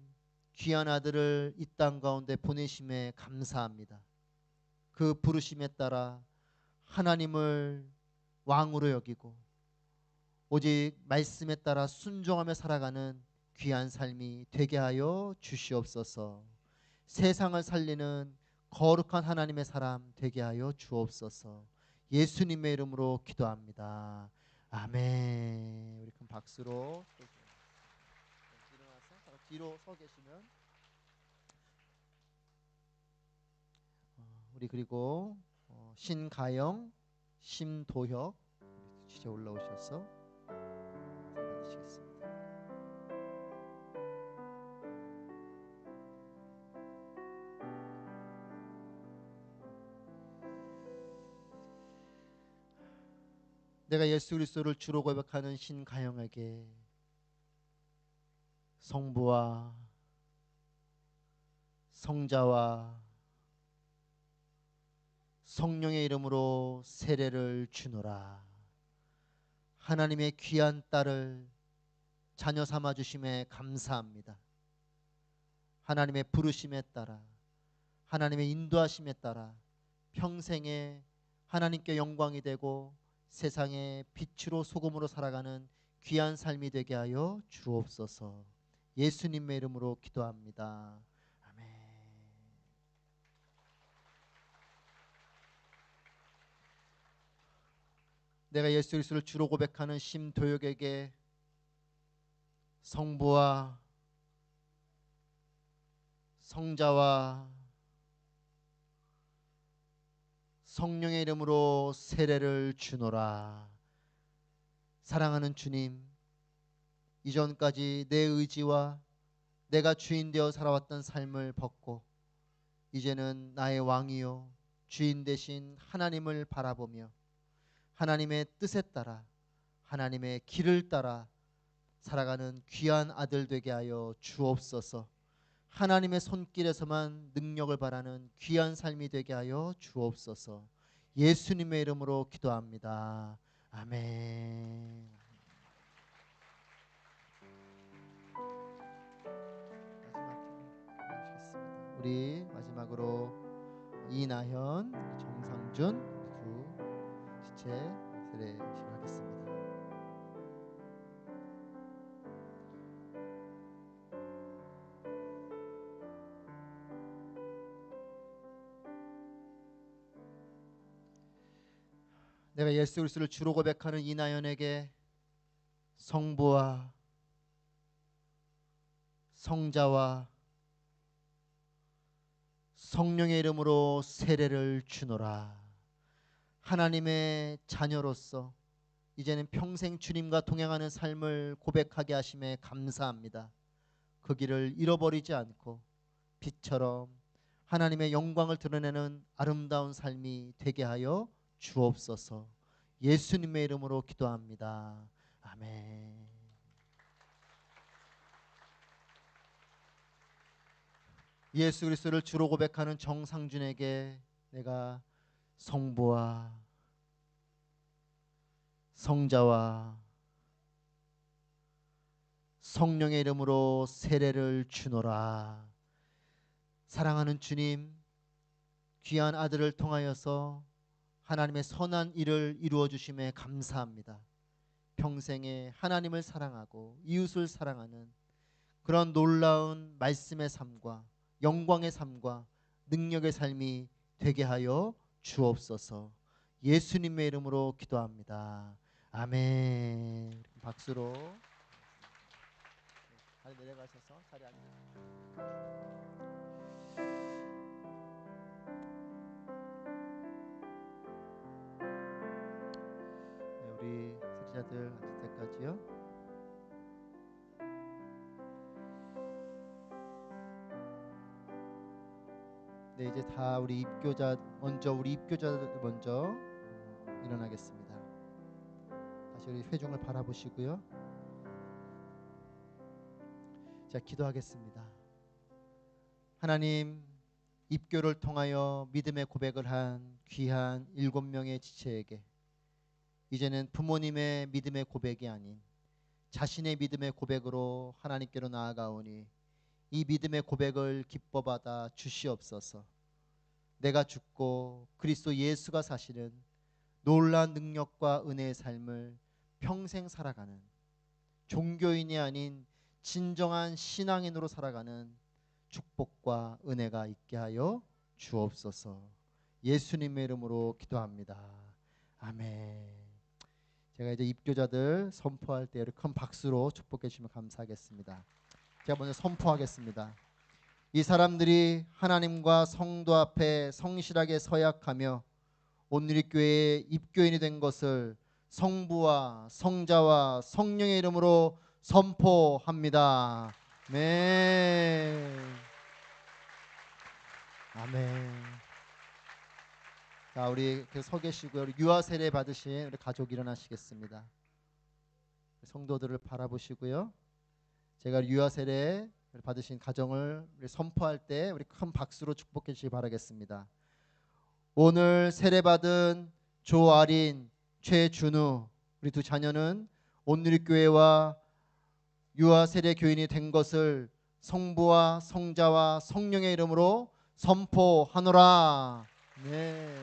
귀한 아들을 이 땅 가운데 보내심에 감사합니다. 그 부르심에 따라 하나님을 왕으로 여기고 오직 말씀에 따라 순종하며 살아가는 귀한 삶이 되게 하여 주시옵소서. 세상을 살리는 거룩한 하나님의 사람 되게 하여 주옵소서. 예수님의 이름으로 기도합니다. 아멘. 우리 큰 박수로 일어나서 뒤로 서 계시면 우리 그리고 신가영, 심도혁 주제 올라오셔서 받으시겠습니다. 내가 예수 그리스도를 주로 고백하는 신가영에게 성부와 성자와 성령의 이름으로 세례를 주노라. 하나님의 귀한 딸을 자녀 삼아 주심에 감사합니다. 하나님의 부르심에 따라 하나님의 인도하심에 따라 평생에 하나님께 영광이 되고 세상의 빛으로 소금으로 살아가는 귀한 삶이 되게 하여 주옵소서. 예수님의 이름으로 기도합니다. 아멘. 내가 예수 그리스도를 주로 고백하는 심도혁에게 성부와 성자와 성령의 이름으로 세례를 주노라. 사랑하는 주님, 이전까지 내 의지와 내가 주인 되어 살아왔던 삶을 벗고 이제는 나의 왕이요 주인 되신 하나님을 바라보며 하나님의 뜻에 따라 하나님의 길을 따라 살아가는 귀한 아들 되게 하여 주옵소서. 하나님의 손길에서만 능력을 바라는 귀한 삶이 되게 하여 주옵소서. 예수님의 이름으로 기도합니다. 아멘. 우리 마지막으로 이나현, 정상준 두 지체 세례식을 하겠습니다. 내가 예수 그리스도를 주로 고백하는 이나연에게 성부와 성자와 성령의 이름으로 세례를 주노라. 하나님의 자녀로서 이제는 평생 주님과 동행하는 삶을 고백하게 하심에 감사합니다. 그 길을 잃어버리지 않고 빛처럼 하나님의 영광을 드러내는 아름다운 삶이 되게 하여 주옵소서. 예수님의 이름으로 기도합니다. 아멘. 예수 그리스도를 주로 고백하는 정상준에게 내가 성부와 성자와 성령의 이름으로 세례를 주노라. 사랑하는 주님, 귀한 아들을 통하여서 하나님의 선한 일을 이루어 주심에 감사합니다. 평생에 하나님을 사랑하고 이웃을 사랑하는 그런 놀라운 말씀의 삶과 영광의 삶과 능력의 삶이 되게 하여 주옵소서. 예수님의 이름으로 기도합니다. 아멘. 박수로 자리 내려가셔서 자리 앉으세요. 우리 세리자들 앉을 때까지요. 네, 이제 다 우리 입교자 먼저 일어나겠습니다. 다시 우리 회중을 바라보시고요. 자, 기도하겠습니다. 하나님, 입교를 통하여 믿음의 고백을 한 귀한 7명의 지체에게 이제는 부모님의 믿음의 고백이 아닌 자신의 믿음의 고백으로 하나님께로 나아가오니 이 믿음의 고백을 기뻐받아 주시옵소서. 내가 죽고 그리스도 예수가 사시는 놀라운 능력과 은혜의 삶을 평생 살아가는 종교인이 아닌 진정한 신앙인으로 살아가는 축복과 은혜가 있게 하여 주옵소서. 예수님의 이름으로 기도합니다. 아멘. 제가 이제 입교자들 선포할 때 큰 박수로 축복해 주시면 감사하겠습니다. 제가 먼저 선포하겠습니다. 이 사람들이 하나님과 성도 앞에 성실하게 서약하며 온누리교회의 입교인이 된 것을 성부와 성자와 성령의 이름으로 선포합니다. 아멘. 아멘. 자, 우리 서 계시고요. 우리 유아 세례 받으신 우리 가족 일어나시겠습니다. 성도들을 바라보시고요. 제가 유아 세례 받으신 가정을 선포할 때 우리 큰 박수로 축복해 주시기 바라겠습니다. 오늘 세례 받은 조아린, 최준우 우리 두 자녀는 온누리교회와 유아 세례 교인이 된 것을 성부와 성자와 성령의 이름으로 선포하노라. 네.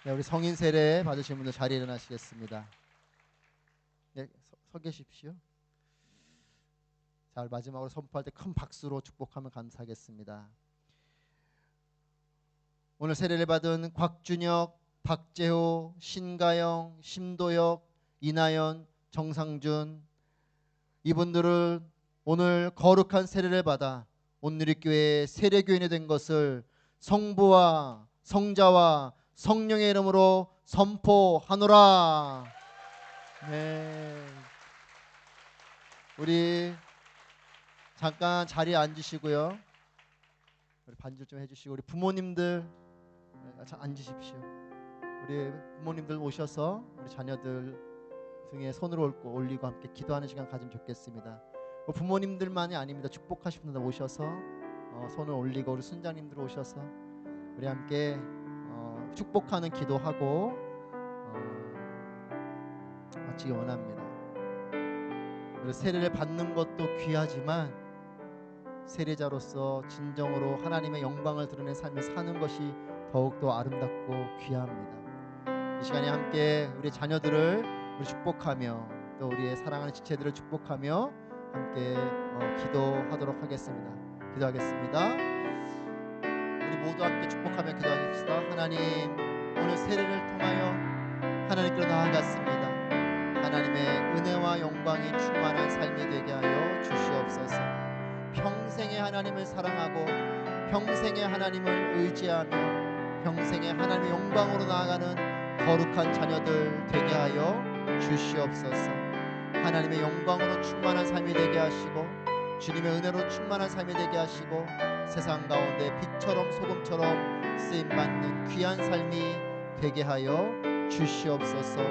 네, 우리 성인 세례 받으신 분들 자리에 일어나시겠습니다. 네, 서 계십시오. 자, 마지막으로 선포할 때 큰 박수로 축복하면 감사하겠습니다. 오늘 세례를 받은 곽준혁, 박재호, 신가영, 심도혁, 이나연, 정상준 이분들을 오늘 거룩한 세례를 받아 온누리교회 세례교인이 된 것을 성부와 성자와 성령의 이름으로 선포하노라. 네. 우리 잠깐 자리에 앉으시고요. 우리 반주 좀 해주시고 우리 부모님들 앉으십시오. 우리 부모님들 오셔서 우리 자녀들 등에 손을 올리고 함께 기도하는 시간 가지면 좋겠습니다. 부모님들만이 아닙니다. 축복하시는 분들 오셔서 손을 올리고 우리 순자님들 오셔서 우리 함께 축복하는 기도하고 마치기 원합니다. 우리 세례를 받는 것도 귀하지만 세례자로서 진정으로 하나님의 영광을 드러낸 삶을 사는 것이 더욱더 아름답고 귀합니다. 이 시간에 함께 우리 자녀들을 우리 축복하며 또 우리의 사랑하는 지체들을 축복하며 함께 기도하도록 하겠습니다. 기도하겠습니다. 우리 모두 함께 축복하며 기도하겠습니다. 하나님, 오늘 세례를 통하여 하나님께로 나아갔습니다. 하나님의 은혜와 영광이 충만한 삶이 되게 하여 주시옵소서. 평생에 하나님을 사랑하고 평생에 하나님을 의지하며 평생에 하나님의 영광으로 나아가는 거룩한 자녀들 되게 하여 주시옵소서. 하나님의 영광으로 충만한 삶이 되게 하시고 주님의 은혜로 충만한 삶이 되게 하시고 세상 가운데 빛처럼 소금처럼 쓰임받는 귀한 삶이 되게 하여 주시옵소서.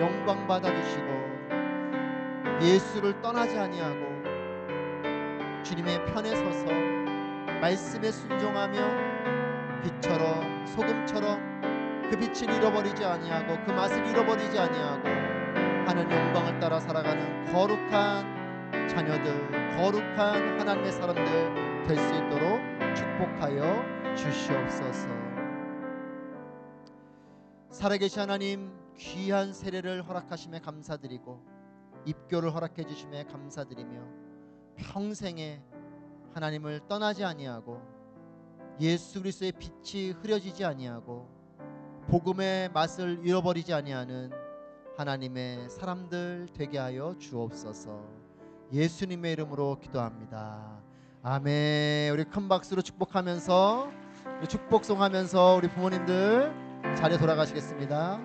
영광 받아주시고 예수를 떠나지 아니하고 주님의 편에 서서 말씀에 순종하며 빛처럼 소금처럼 그 빛을 잃어버리지 아니하고 그 맛을 잃어버리지 아니하고 하나님 영광을 따라 살아가는 거룩한 자녀들, 거룩한 하나님의 사람들 될 수 있도록 축복하여 주시옵소서. 살아계신 하나님, 귀한 세례를 허락하심에 감사드리고 입교를 허락해 주심에 감사드리며 평생에 하나님을 떠나지 아니하고 예수 그리스도의 빛이 흐려지지 아니하고 복음의 맛을 잃어버리지 아니하는 하나님의 사람들 되게 하여 주옵소서. 예수님의 이름으로 기도합니다. 아멘. 우리 큰 박수로 축복하면서 우리 축복송하면서 우리 부모님들 자리에 돌아가시겠습니다.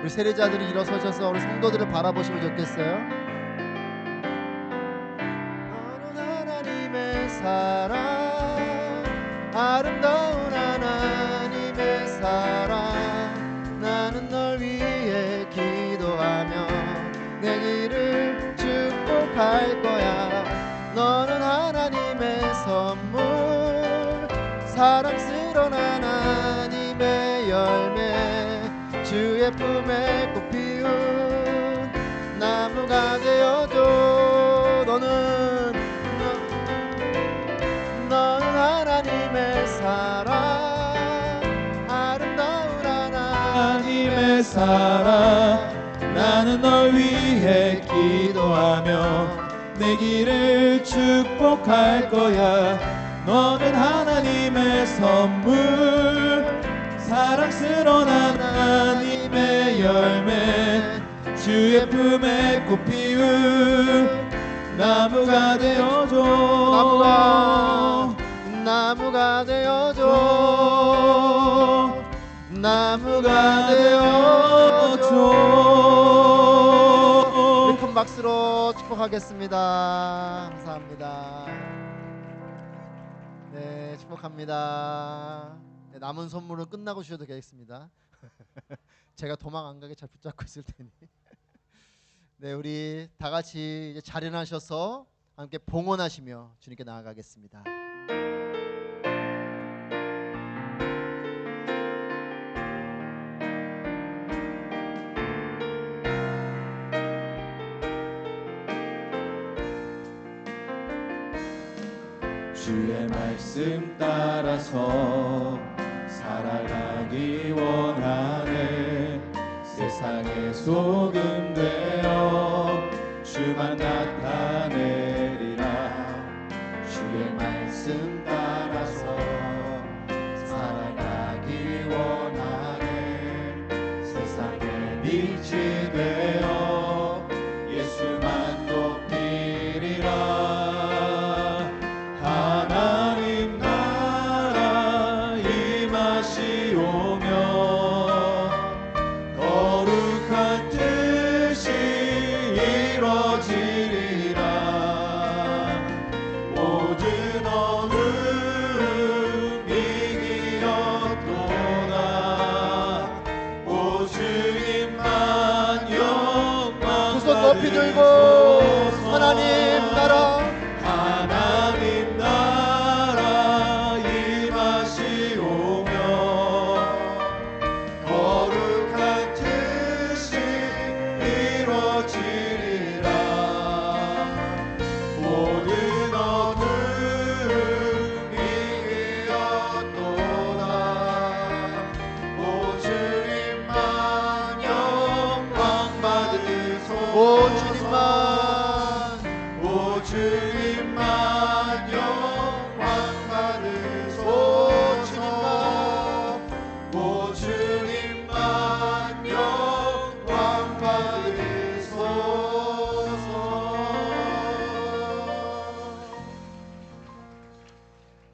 우리 세례자들이 일어서셔서 우리 성도들을 바라보시면 좋겠어요. 하나님의 사랑, 아름다운 하나님의 사랑, 나는 널 위해 기도하며 내 길을 축복할 거야. 너는 하나님의 선물, 사랑스러운 하나님의 열매, 주의 품에 꽃 피운 나무가 되어줘. 너는 하나님의 사랑, 아름다운 하나님의 사랑, 나는 널 위해 기도하며 내 길을 축복할 거야. 너는 하나님의 선물, 사랑스러운 하나님의 열매, 주의 품에 꽃 피운 나무가 되어줘. 나무가 되어줘. 나무가 되어줘. 큰 박수로 축복하겠습니다. 감사합니다. 네, 축복합니다. 네, 남은 선물은 끝나고 주셔도 되겠습니다. 제가 도망 안 가게 잘 붙잡고 있을 테니. 네, 우리 다 같이 이제 자리하셔서 함께 봉헌하시며 주님께 나아가겠습니다. 주의 말씀 따라서 살아가기 원하네. 세상의 소금 되어 주만 나타내리라. 주의 말씀 따라서 살아가기 원하네. 세상의 빛이 되어 예수만 높이리라. 하나님 나라 임하시 오며 거룩한 뜻이 이루어지리라. 모든 어느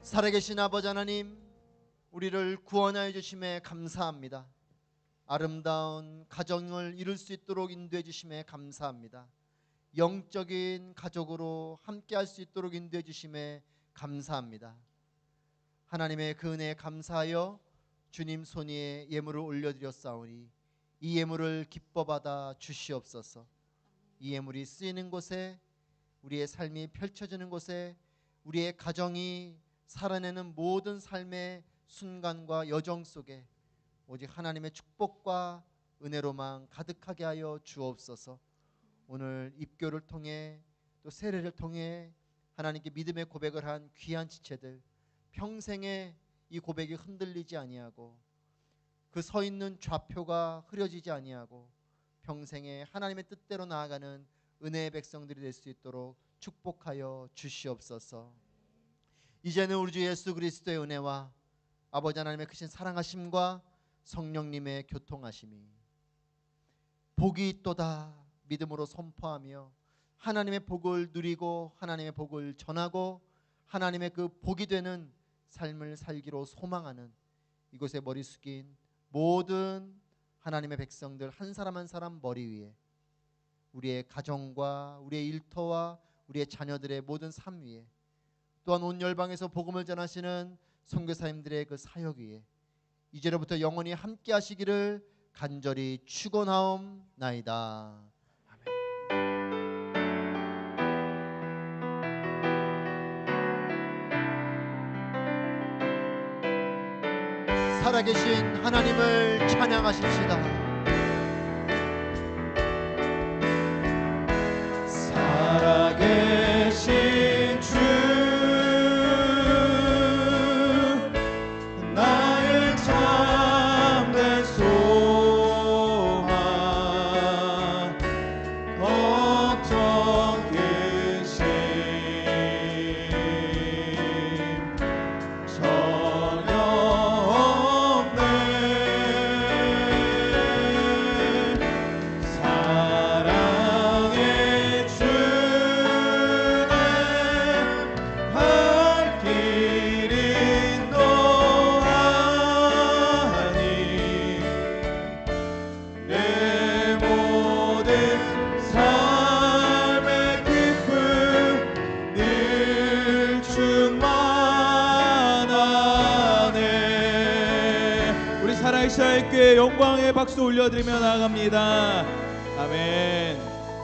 살아계신 아버지 하나님, 우리를 구원하여 주심에 감사합니다. 아름다운 가정을 이룰 수 있도록 인도해 주심에 감사합니다. 영적인 가족으로 함께할 수 있도록 인도해 주심에 감사합니다. 하나님의 그 은혜에 감사하여 주님 손 위에 예물을 올려드렸사오니 이 예물을 기뻐 받아 주시옵소서. 이 예물이 쓰이는 곳에, 우리의 삶이 펼쳐지는 곳에, 우리의 가정이 살아내는 모든 삶의 순간과 여정 속에 오직 하나님의 축복과 은혜로만 가득하게 하여 주옵소서. 오늘 입교를 통해 또 세례를 통해 하나님께 믿음의 고백을 한 귀한 지체들, 평생에 이 고백이 흔들리지 아니하고 그 서 있는 좌표가 흐려지지 아니하고 평생에 하나님의 뜻대로 나아가는 은혜의 백성들이 될 수 있도록 축복하여 주시옵소서. 이제는 우리 주 예수 그리스도의 은혜와 아버지 하나님의 크신 사랑하심과 성령님의 교통하심이, 복이 있도다 믿음으로 선포하며 하나님의 복을 누리고 하나님의 복을 전하고 하나님의 그 복이 되는 삶을 살기로 소망하는 이곳에 머리 숙인 모든 하나님의 백성들 한 사람 한 사람 머리 위에, 우리의 가정과 우리의 일터와 우리의 자녀들의 모든 삶 위에, 또한 온 열방에서 복음을 전하시는 선교사님들의 그 사역 위에 이제로부터 영원히 함께 하시기를 간절히 축원하옵나이다. 살아계신 하나님을 찬양하십시다. 살아계신 주, 나의 참된 소망, 걱정 근심 전혀 없네. 사랑의 주님 갈 길 인도하니 내 모든 삶의 기쁨 늘 충만하네. 우리 살아계신 교회 영광의 박수 올려드리며 나아갑니다. 아멘.